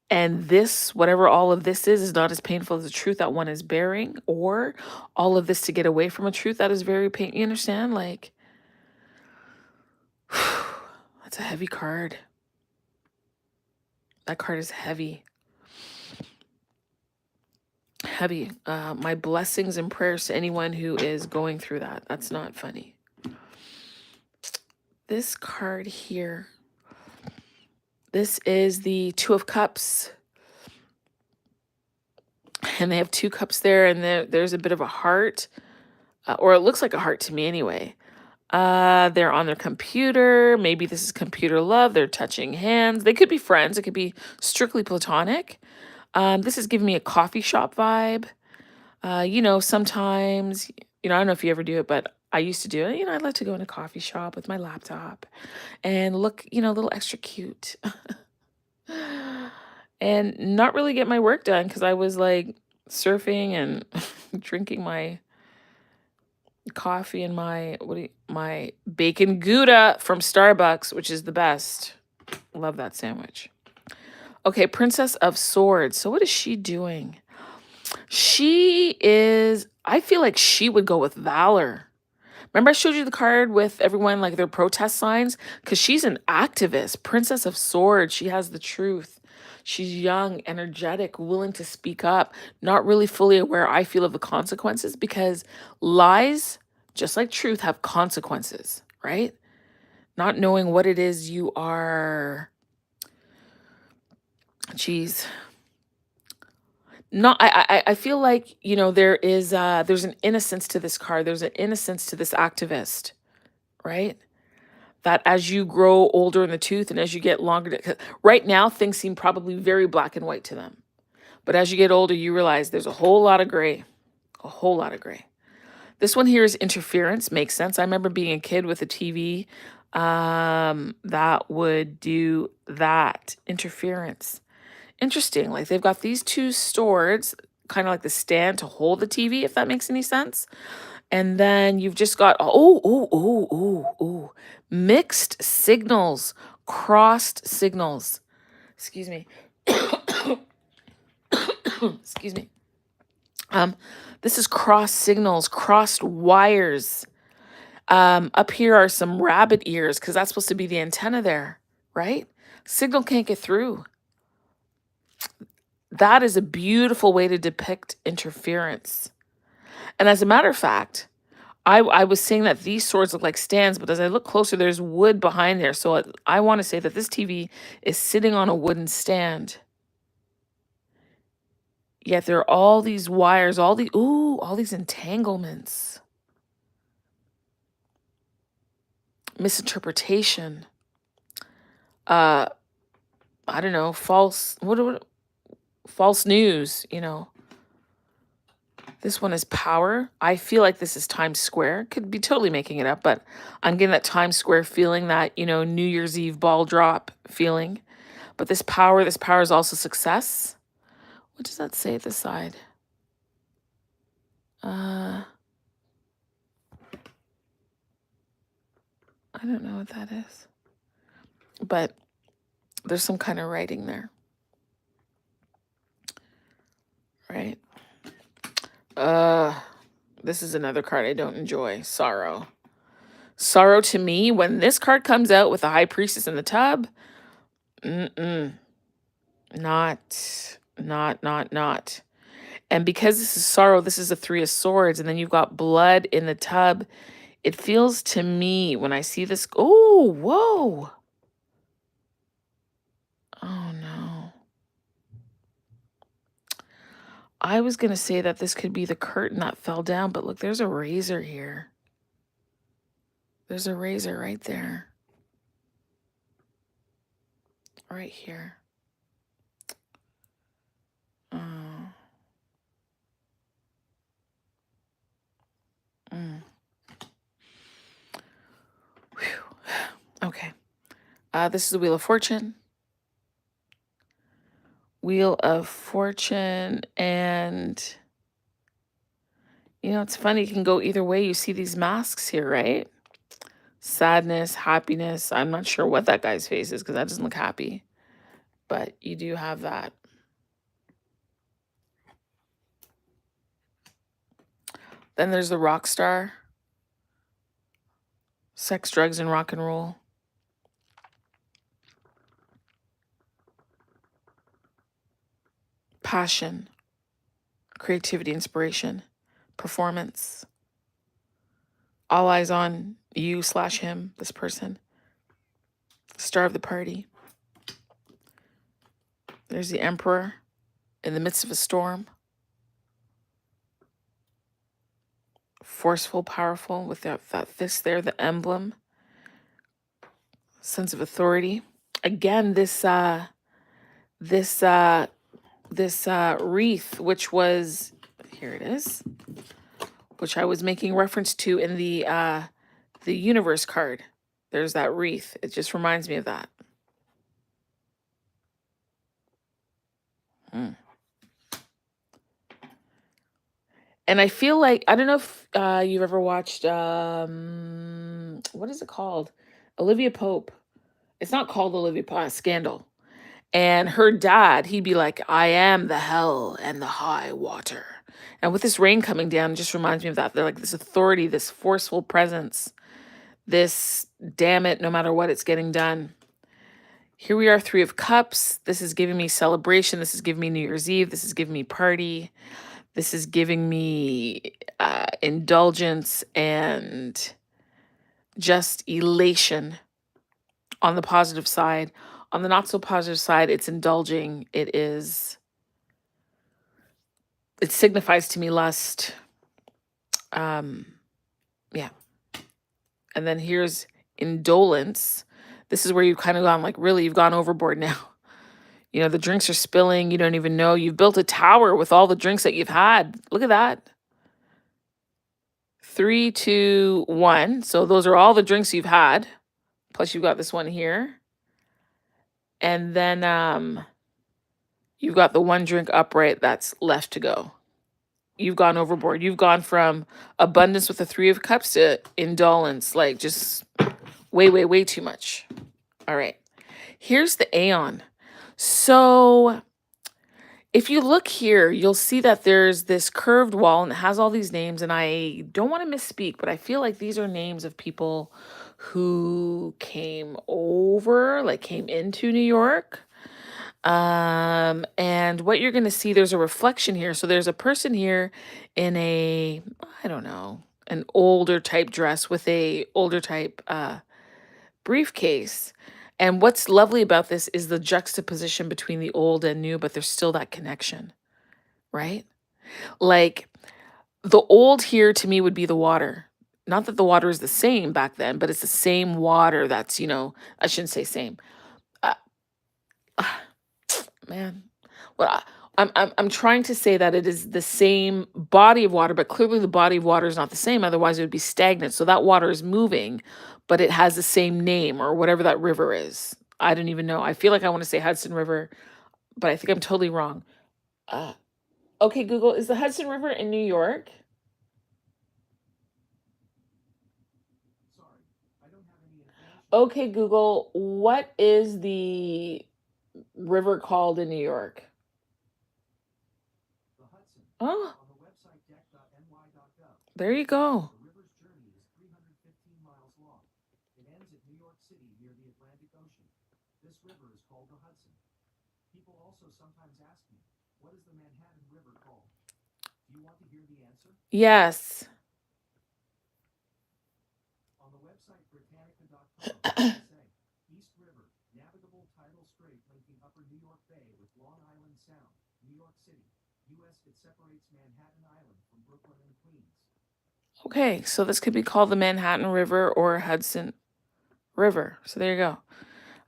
And this, whatever all of this is not as painful as the truth that one is bearing, or all of this to get away from a truth that is very painful. You understand? Like, that's a heavy card. That card is heavy. Heavy. My blessings and prayers to anyone who is going through that. That's not funny. This card here. This is the Two of Cups. And they have two cups there, and there's a bit of a heart. Or it looks like a heart to me anyway. They're on their computer. Maybe this is computer love. They're touching hands. They could be friends. It could be strictly platonic. This is giving me a coffee shop vibe. You know, sometimes, you know, I don't know if you ever do it, but I used to do it. You know, I'd like to go in a coffee shop with my laptop and look, you know, a little extra cute. And not really get my work done because I was like surfing and drinking my coffee and my bacon Gouda from Starbucks, which is the best. Love that sandwich. Okay, Princess of Swords. So what is she doing? I feel like she would go with valor. Remember I showed you the card with everyone like their protest signs? Because she's an activist, Princess of Swords. She has the truth. She's young, energetic, willing to speak up, not really fully aware, I feel, of the consequences, because lies, just like truth, have consequences, right? Not knowing what it is you are, geez. Not, I feel like, you know, there's an innocence to this card. There's an innocence to this activist, right? That as you grow older in the tooth and as you get longer, right now things seem probably very black and white to them. But as you get older, you realize there's a whole lot of gray, a whole lot of gray. This one here is interference. Makes sense. I remember being a kid with a TV that would do that, interference. Interesting. Like they've got these two swords, kind of like the stand to hold the TV, if that makes any sense. And then you've just got, mixed signals, crossed signals. Excuse me. Excuse me. Um, this is crossed signals, crossed wires. Up here are some rabbit ears because that's supposed to be the antenna there, right? Signal can't get through. That is a beautiful way to depict interference. And as a matter of fact, I was saying that these swords look like stands, but as I look closer, there's wood behind there. So I want to say that this TV is sitting on a wooden stand. Yet there are all these wires, all these entanglements, misinterpretation, uh, I don't know, false news, you know. This one is power. I feel like this is Times Square. Could be totally making it up, but I'm getting that Times Square feeling, that, you know, New Year's Eve ball drop feeling. But this power is also success. What does that say at the side? I don't know what that is. But there's some kind of writing there. Right? This is another card I don't enjoy. Sorrow. Sorrow to me, when this card comes out with the High Priestess in the tub, mm-mm. Not. And because this is sorrow, this is a Three of Swords, and then you've got blood in the tub. It feels to me when I see this, oh, whoa. Oh, no. I was going to say that this could be the curtain that fell down, but look, there's a razor here. There's a razor right there. Right here. Oh. Whew. Okay. This is the Wheel of Fortune. Wheel of Fortune, and you know, it's funny, it can go either way. You see these masks here, right? Sadness, happiness. I'm not sure what that guy's face is because that doesn't look happy, but you do have that. Then there's the rock star. Sex, drugs, and rock and roll. Passion, creativity, inspiration, performance. All eyes on you/him, this person. Star of the party. There's the Emperor in the midst of a storm. Forceful, powerful, with that fist there, the emblem. Sense of authority. Again, this wreath, which was, here it is, which I was making reference to in the universe card. There's that wreath. It just reminds me of that. And I feel like, I don't know if you've ever watched, what is it called? Olivia Pope. It's not called Olivia Pope, Scandal. And her dad, he'd be like, I am the hell and the high water. And with this rain coming down, it just reminds me of that. They're like this authority, this forceful presence, this damn it, no matter what, it's getting done. Here we are, Three of Cups. This is giving me celebration. This is giving me New Year's Eve. This is giving me party. This is giving me indulgence and just elation on the positive side. On the not so positive side, it's indulging. It signifies to me lust. Yeah. And then here's indolence. This is where you've kind of gone, like, really, you've gone overboard now. You know, the drinks are spilling. You don't even know. You've built a tower with all the drinks that you've had. Look at that. 3, 2, 1. So those are all the drinks you've had. Plus you've got this one here. And then you've got the one drink upright that's left to go. You've gone overboard. You've gone from abundance with the Three of Cups to indolence, like just way too much. All right. Here's the Aeon. So If you look here, you'll see that there's this curved wall and it has all these names. And I don't want to misspeak, but I feel like these are names of people who came over, like came into New York. And what you're going to see, there's a reflection here. So there's a person here in a, I don't know, an older type dress with a older type briefcase. And what's lovely about this is the juxtaposition between the old and new, but there's still that connection, right? Like the old here to me would be the water. Not that the water is the same back then, but it's the same water that's, I shouldn't say same. Uh, man. Well, I'm trying to say that it is the same body of water, but clearly the body of water is not the same. Otherwise, it would be stagnant. So that water is moving, but it has the same name or whatever that river is. I don't even know. I feel like I want to say Hudson River, but I think I'm totally wrong. Uh, okay, Google, is the Hudson River in New York? Sorry, I don't have any information. Okay, Google, what is the river called in New York? The Hudson. Oh, On the website deck.ny.gov, there you go. the river's journey is 315 miles long. It ends at New York City near the Atlantic Ocean. This river is called the Hudson. People also sometimes ask me, what is the Manhattan River called? Do you want to hear the answer? Yes. On the website Britannica.com, say, East River, navigable tidal strait linking upper New York Bay with Long Island Sound, New York City, U.S. It separates Manhattan Island from Brooklyn and Queens. Okay, so this could be called the Manhattan River or Hudson River. So there you go.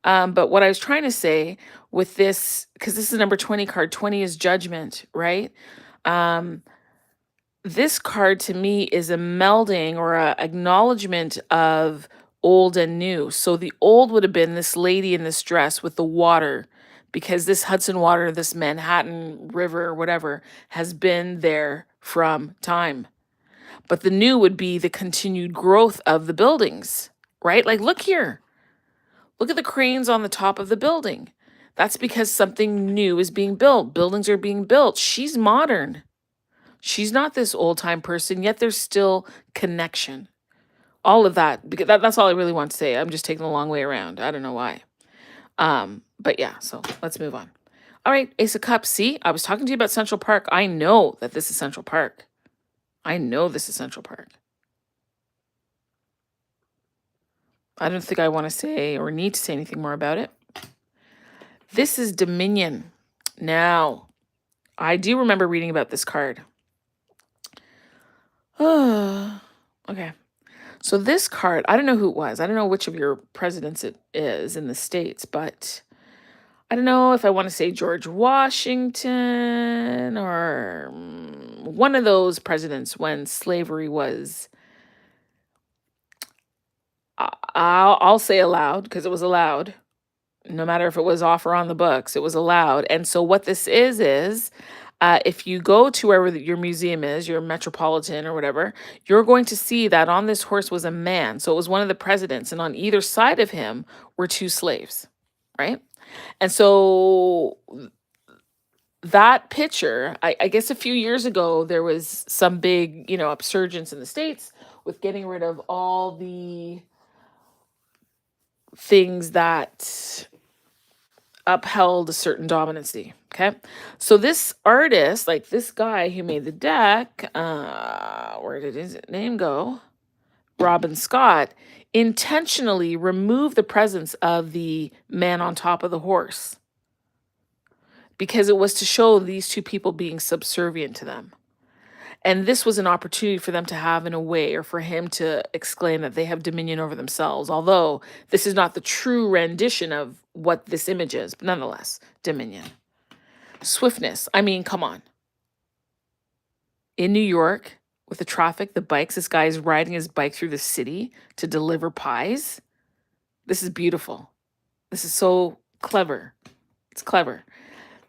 But what I was trying to say with this, because this is number 20 card, 20 is judgment, right? This card to me is a melding or a acknowledgement of old and new. So the old would have been this lady in this dress with the water, because this Hudson water, this Manhattan River, whatever, has been there from time. But the new would be the continued growth of the buildings, right? Like, look here. Look at the cranes on the top of the building. That's because something new is being built. Buildings are being built. She's modern. She's not this old time person, yet there's still connection. All of that, because that's all I really want to say. I'm just taking the long way around. I don't know why. But yeah, so let's move on. All right, Ace of Cups. See, I was talking to you about Central Park. I know that this is Central Park. I know this is Central Park. I don't think I want to say or need to say anything more about it. This is Dominion. Now, I do remember reading about this card. Okay. So this card, I don't know who it was. I don't know which of your presidents it is in the States, but I don't know if I want to say George Washington or one of those presidents when slavery was, I'll say allowed because it was allowed. No matter if it was off or on the books, it was allowed. And so what this is if you go to wherever your museum is, your metropolitan or whatever, you're going to see that on this horse was a man. So it was one of the presidents, and on either side of him were two slaves, right? And so that picture, I guess a few years ago, there was some big, upsurgence in the States with getting rid of all the things that upheld a certain dominancy. Okay. So this artist, like this guy who made the deck, where did his name go? Robin Scott, intentionally removed the presence of the man on top of the horse because it was to show these two people being subservient to them. And this was an opportunity for them to have, in a way, or for him to exclaim that they have dominion over themselves. Although this is not the true rendition of what this image is, but nonetheless, dominion. Swiftness. I mean, come on. In New York, with the traffic, the bikes, this guy is riding his bike through the city to deliver pies. This is beautiful. This is so clever. It's clever.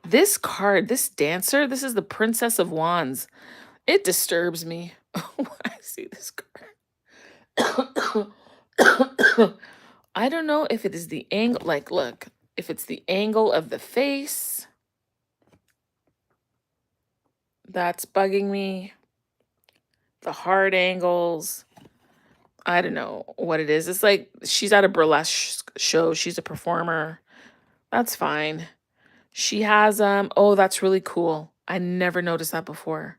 This card, this dancer, this is the Princess of Wands. It disturbs me when I see this card. I don't know if it is the angle, like, look, if it's the angle of the face. That's bugging me. The hard angles. I don't know what it is. It's like she's at a burlesque show. She's a performer. That's fine. She has oh, that's really cool. I never noticed that before.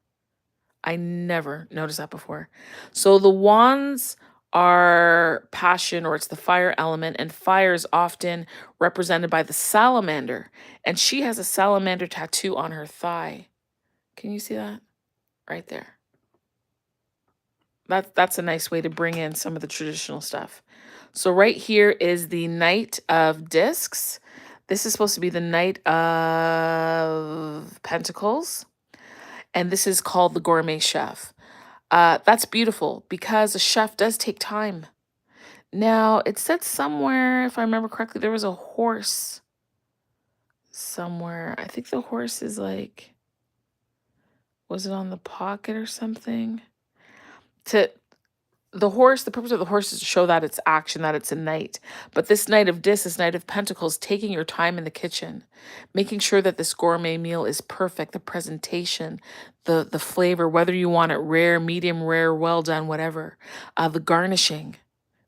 I never noticed that before. So the wands are passion, or it's the fire element, and fire is often represented by the salamander. And she has a salamander tattoo on her thigh. Can you see that? Right there. That's a nice way to bring in some of the traditional stuff. So right here is the Knight of Discs. This is supposed to be the Knight of Pentacles, and this is called the Gourmet Chef. That's beautiful because a chef does take time. Now, it said somewhere, if I remember correctly, there was a horse somewhere. I think the horse is like, was it on the pocket or something? To the horse, the purpose of the horse is to show that it's action, that it's a knight. But this Knight of Dis, this Knight of Pentacles, taking your time in the kitchen, making sure that this gourmet meal is perfect, the presentation, the flavor, whether you want it rare, medium rare, well done, whatever, the garnishing,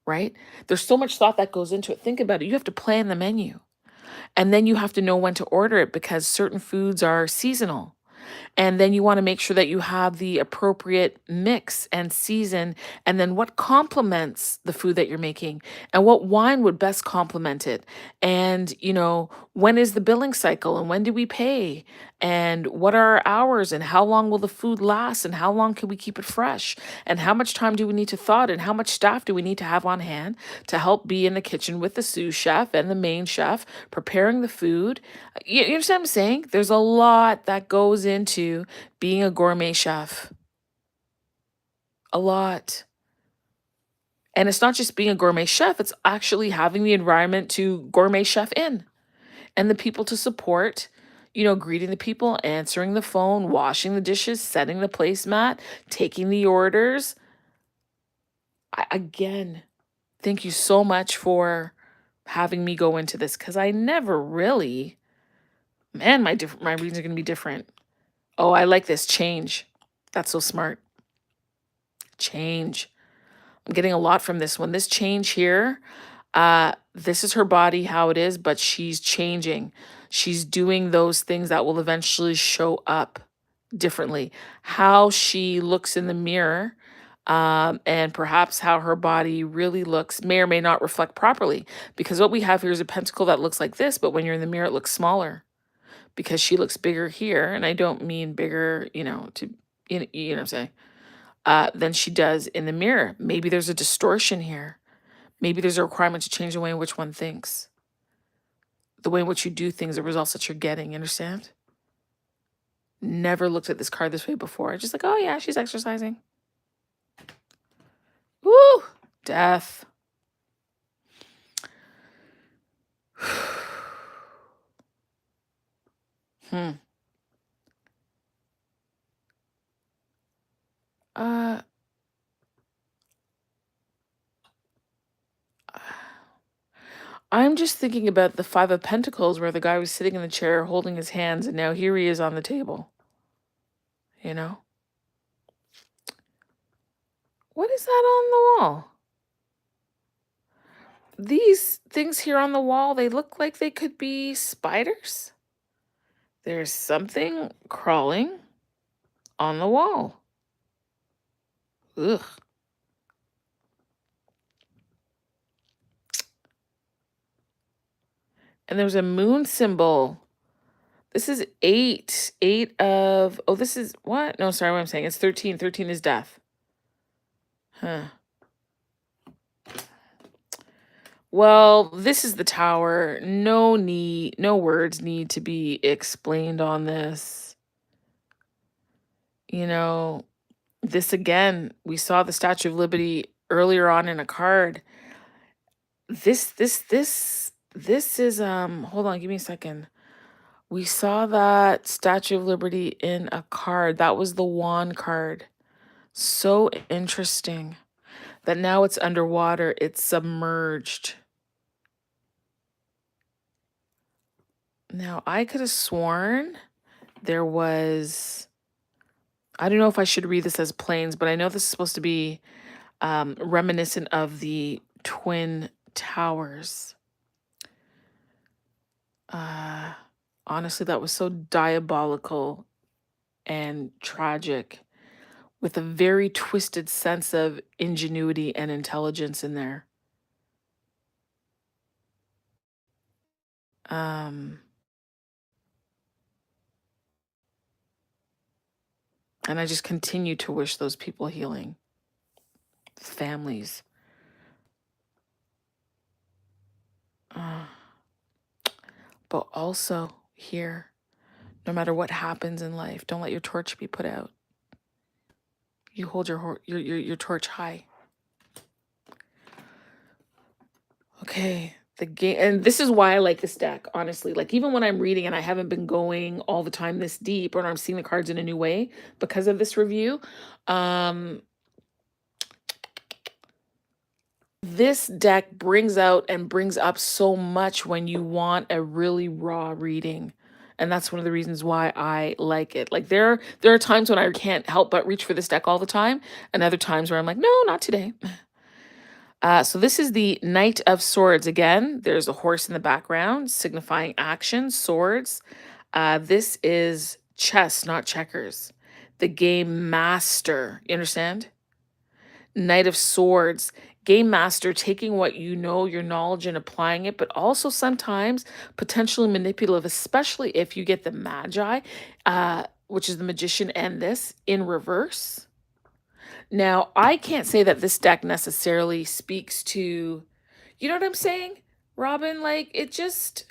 right? There's so much thought that goes into it. Think about it. You have to plan the menu, and then you have to know when to order it because certain foods are seasonal. And then you want to make sure that you have the appropriate mix and season, and then what complements the food that you're making, and what wine would best complement it. And, when is the billing cycle, and when do we pay? And what are our hours, and how long will the food last, and how long can we keep it fresh? And how much time do we need to thaw it, and how much staff do we need to have on hand to help be in the kitchen with the sous chef and the main chef preparing the food? You understand what I'm saying? There's a lot that goes into being a gourmet chef. A lot. And it's not just being a gourmet chef, it's actually having the environment to gourmet chef in, and the people to support, greeting the people, answering the phone, washing the dishes, setting the placemat, taking the orders. Again, thank you so much for having me go into this because I never really, man, my readings are going to be different. Oh, I like this. Change. That's so smart. Change. I'm getting a lot from this one. This change here, this is her body, how it is, but she's changing. She's doing those things that will eventually show up differently. How she looks in the mirror, and perhaps how her body really looks may or may not reflect properly. Because what we have here is a pentacle that looks like this, but when you're in the mirror, it looks smaller because she looks bigger here. And I don't mean bigger, you know what I'm saying, than she does in the mirror. Maybe there's a distortion here. Maybe there's a requirement to change the way in which one thinks, the way in which you do things, the results that you're getting. You understand? Never looked at this card this way before. Just like, oh yeah, she's exercising. Woo! Death. hmm. Uh, I'm just thinking about the Five of Pentacles where the guy was sitting in the chair holding his hands, and now here he is on the table. You know? What is that on the wall? These things here on the wall, they look like they could be spiders. There's something crawling on the wall. Ugh. And there's a moon symbol. This is eight. Oh, this is what? No, sorry, what I'm saying. It's 13. 13 is death. Huh. Well, this is the tower. No words need to be explained on this. This again, we saw the Statue of Liberty earlier on in a card. This is hold on, give me a second. We saw that Statue of Liberty in a card. That was the wand card. So interesting that now it's underwater, it's submerged. Now, I could have sworn there was I don't know if I should read this as planes, but I know this is supposed to be reminiscent of the Twin Towers. Uh, Honestly, that was so diabolical and tragic, with a very twisted sense of ingenuity and intelligence in there. Um, and I just continue to wish those people healing, families. Uh, but also here, no matter what happens in life, don't let your torch be put out. You hold your torch high. Okay. The game, and this is why I like this deck, honestly. Like, even when I'm reading and I haven't been going all the time this deep, or I'm seeing the cards in a new way because of this review, um, this deck brings out and brings up so much when you want a really raw reading. And that's one of the reasons why I like it. Like, there are times when I can't help but reach for this deck all the time, and other times where I'm like, no, not today. So this is the Knight of Swords. Again, there's a horse in the background signifying action, swords. This is chess, not checkers. The game master. You understand? Knight of Swords. Game master, taking what you know, your knowledge, and applying it, but also sometimes potentially manipulative, especially if you get the Magi, which is the magician, and this in reverse. Now, I can't say that this deck necessarily speaks to, you know what I'm saying, Robin? Like, it just,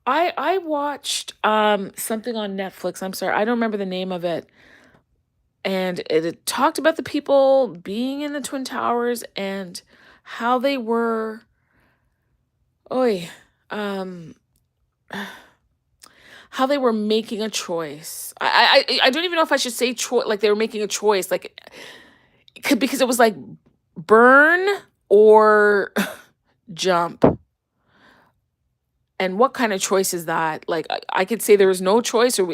I watched something on Netflix. I'm sorry, I don't remember the name of it. And it talked about the people being in the Twin Towers and how they were, oi, um, how they were making a choice. I don't even know if I should say choice, like they were making a choice, like, because it was like burn or jump. And what kind of choice is that? Like, I could say there was no choice, or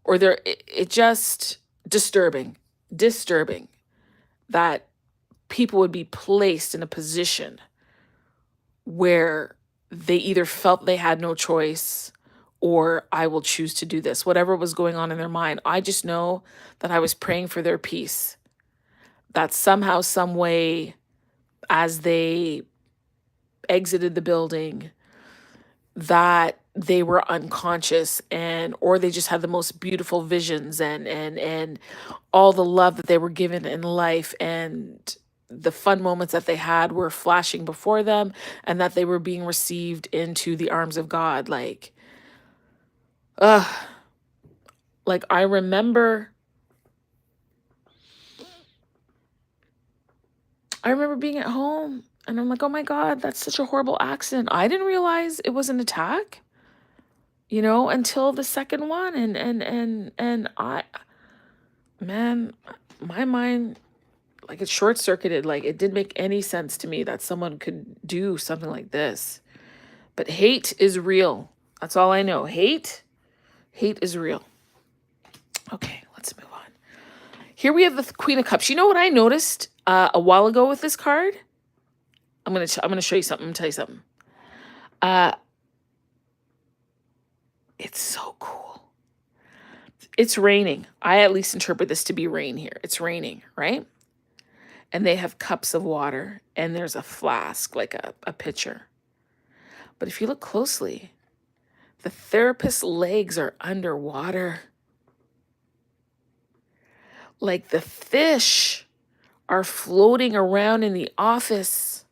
or there, it just disturbing that people would be placed in a position where they either felt they had no choice, or I will choose to do this, whatever was going on in their mind. I just know that I was praying for their peace, that somehow, some way, as they exited the building, that they were unconscious, and or they just had the most beautiful visions, and all the love that they were given in life, and the fun moments that they had were flashing before them, and that they were being received into the arms of God. Uh like, I remember being at home, and I'm like, oh my God, that's such a horrible accident. I didn't realize it was an attack, until the second one. And I, man, my mind, like, it short circuited. Like, it didn't make any sense to me that someone could do something like this. But hate is real. That's all I know. Hate is real. Okay, let's move on. Here we have the Queen of Cups. You know what I noticed a while ago with this card? I'm gonna show you something. I'm gonna tell you something. Uh, it's so cool. It's raining. I at least interpret this to be rain here. It's raining, right? And they have cups of water, and there's a flask, like a pitcher. But if you look closely, the therapist's legs are underwater. Like, the fish are floating around in the office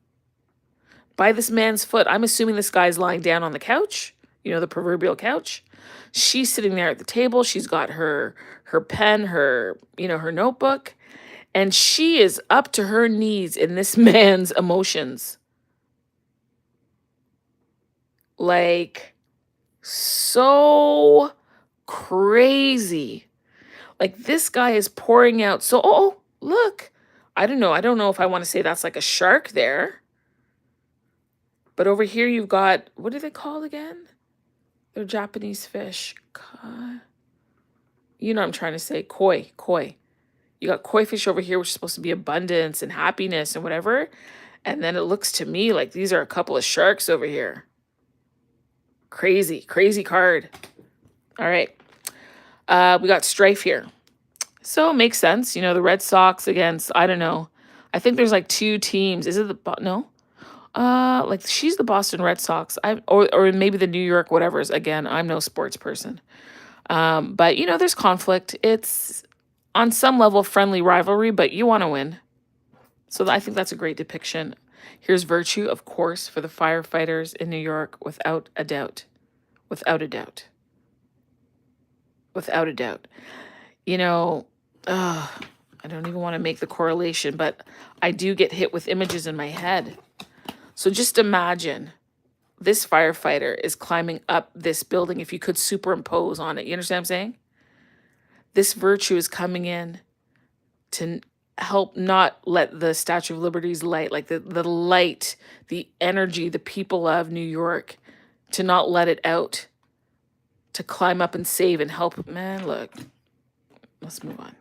by this man's foot. I'm assuming this guy's lying down on the couch, the proverbial couch. She's sitting there at the table. She's got her pen, her notebook, and she is up to her knees in this man's emotions. Like, so crazy. Like, this guy is pouring out. So, look. I don't know. I don't know if I want to say that's like a shark there. But over here you've got, what are they called again? They're Japanese fish. You know what I'm trying to say? Koi, koi. You got koi fish over here, which is supposed to be abundance and happiness and whatever. And then it looks to me like these are a couple of sharks over here. Crazy, crazy card. All right. We got strife here. So it makes sense. You know, the Red Sox against, I don't know. I think there's like two teams. Is it no? Like she's the Boston Red Sox. Or maybe the New York whatever's. Again, I'm no sports person. But you know, there's conflict. It's on some level friendly rivalry, but you want to win. So I think that's a great depiction. Here's virtue, of course, for the firefighters in New York, without a doubt. Without a doubt. Without a doubt. You know, I don't even want to make the correlation, but I do get hit with images in my head. So just imagine this firefighter is climbing up this building if you could superimpose on it. You understand what I'm saying? This virtue is coming in to help not let the Statue of Liberty's light, like the light, the energy, the people of New York, to not let it out, to climb up and save and help. Man, look, let's move on.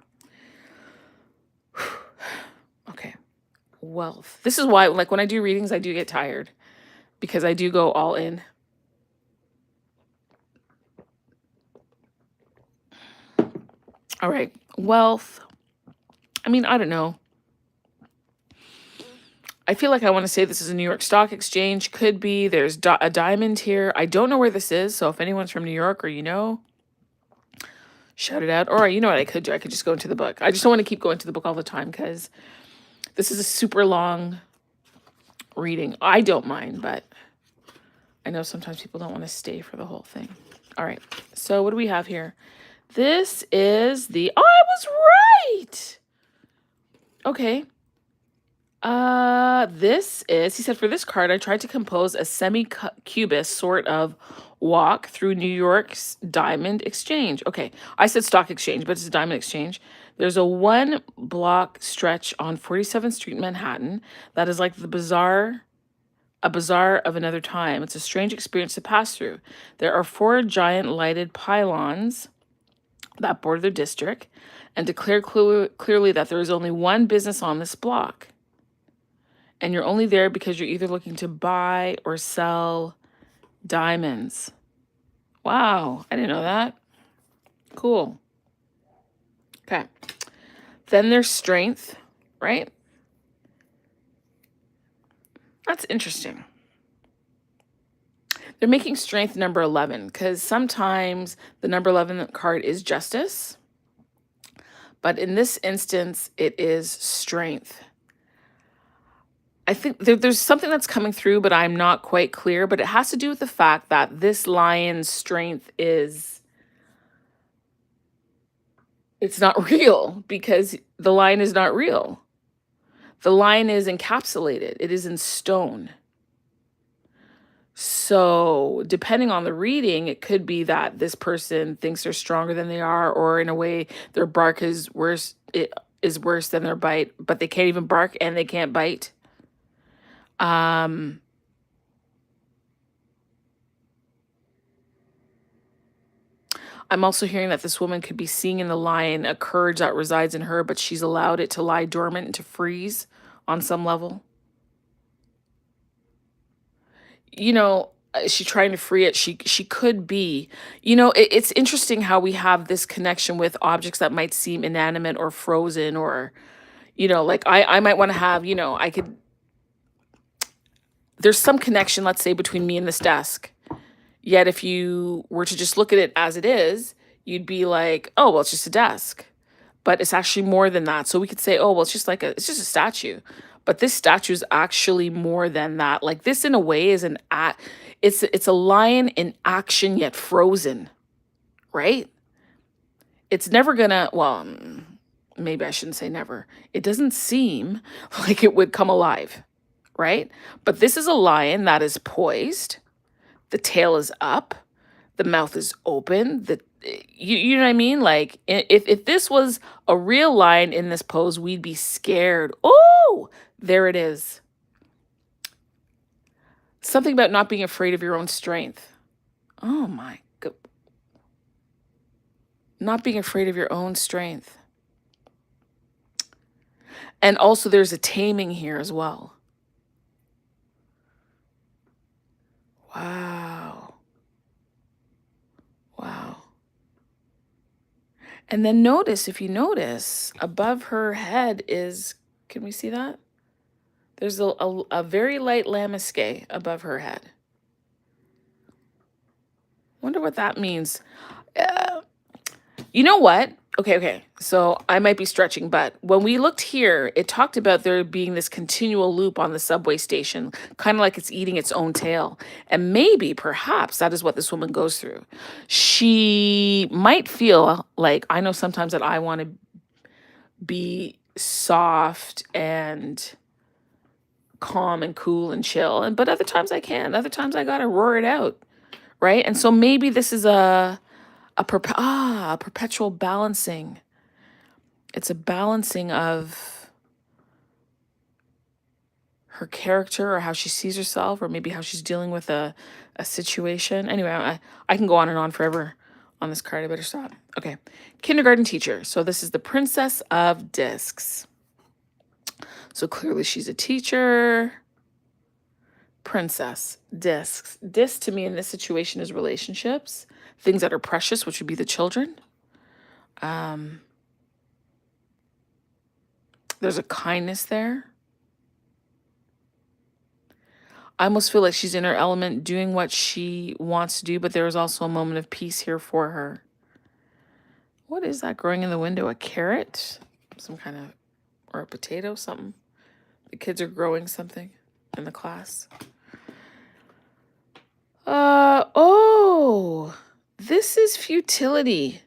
Okay. Wealth. This is why, like, when I do readings, I do get tired because I do go all in. All right. Wealth. I mean, I don't know. I feel like I want to say this is a New York Stock Exchange. Could be. There's a diamond here. I don't know where this is. So if anyone's from New York or you know, shout it out. Or you know what I could do? I could just go into the book. I just don't want to keep going to the book all the time because this is a super long reading. I don't mind, but I know sometimes people don't want to stay for the whole thing. All right. So what do we have here? This is the... Oh, I was right! Okay. This is... He said, for this card, I tried to compose a semi-cubist sort of walk through New York's Diamond Exchange. Okay. I said Stock Exchange, but it's a Diamond Exchange. There's a 1-block stretch on 47th Street, Manhattan, that is like the bazaar... a bazaar of another time. It's a strange experience to pass through. There are 4 giant lighted pylons that border the district and declare clearly that there is only one business on this block. And you're only there because you're either looking to buy or sell diamonds. Wow, I didn't know that. Cool. Okay. Then there's strength, right? That's interesting. They're making strength number 11 because sometimes the number 11 card is justice. But in this instance, it is strength. I think there's something that's coming through, but I'm not quite clear. But it has to do with the fact that this lion's strength is... it's not real because the lion is not real. The lion is encapsulated. It is in stone. So depending on the reading, it could be that this person thinks they're stronger than they are, or in a way their bark is worse. It is worse than their bite, but they can't even bark and they can't bite. I'm also hearing that this woman could be seeing in the lion a courage that resides in her, but she's allowed it to lie dormant and to freeze on some level. You know, is she trying to free it? She could be. You know, it's interesting how we have this connection with objects that might seem inanimate or frozen, or, you know, like I might want to have, you know, I could... there's some connection, let's say, between me and this desk. Yet if you were to just look at it as it is, you'd be like, oh, well, it's just a desk. But it's actually more than that. So we could say, oh, well, it's just a statue. But this statue is actually more than that. Like, this in a way is it's a lion in action yet frozen, right? It's never gonna, well, maybe I shouldn't say never. It doesn't seem like it would come alive, right? But this is a lion that is poised. The tail is up, the mouth is open. You know what I mean? Like, if this was a real lion in this pose, we'd be scared. Oh, there it is. Something about not being afraid of your own strength. Oh my God. not being afraid of your own strength. And also there's a taming here as well. Wow. Wow. And then notice, if you notice, above her head is, can we see that? There's a very light lamisque above her head. Wonder what that means. Uh, you know what? Okay. So I might be stretching, but when we looked here, it talked about there being this continual loop on the subway station, kind of like it's eating its own tail. And maybe, perhaps, that is what this woman goes through. She might feel like, I know sometimes that I want to be soft and calm and cool and chill, and but other times I can't. Other times I gotta roar it out, right? And so maybe this is a perpetual balancing. It's a balancing of her character or how she sees herself, or maybe how she's dealing with a situation. Anyway, I can go on and on forever on this card. I better stop. Okay, kindergarten teacher. So this is the Princess of Discs. So clearly she's a teacher. Princess, discs. Disc to me in this situation is relationships, things that are precious, which would be the children. There's a kindness there. I almost feel like she's in her element doing what she wants to do, but there is also a moment of peace here for her. What is that growing in the window? A carrot? Some kind of, or a potato, something. The kids are growing something in the class. Oh, this is futility.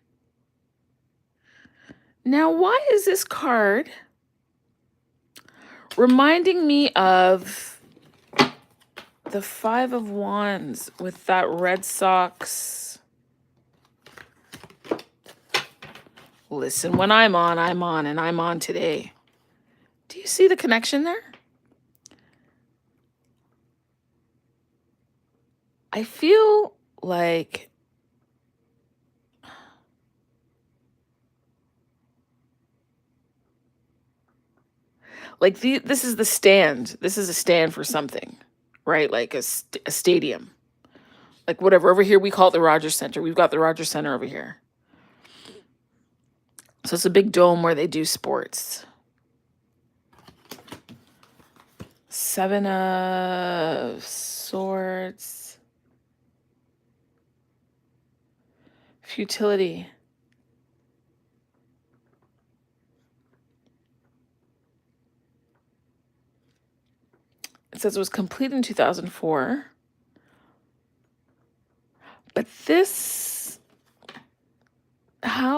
Now, why is this card reminding me of the Five of Wands with that Red Sox? Listen, when I'm on, and I'm on today. Do you see the connection there? I feel like this is the stand. This is a stand for something, right? Like a stadium. Like whatever. Over here, we call it the Rogers Center. We've got the Rogers Center over here. So it's a big dome where they do sports. Seven of Swords. Futility. It says it was complete in 2004. But this, how?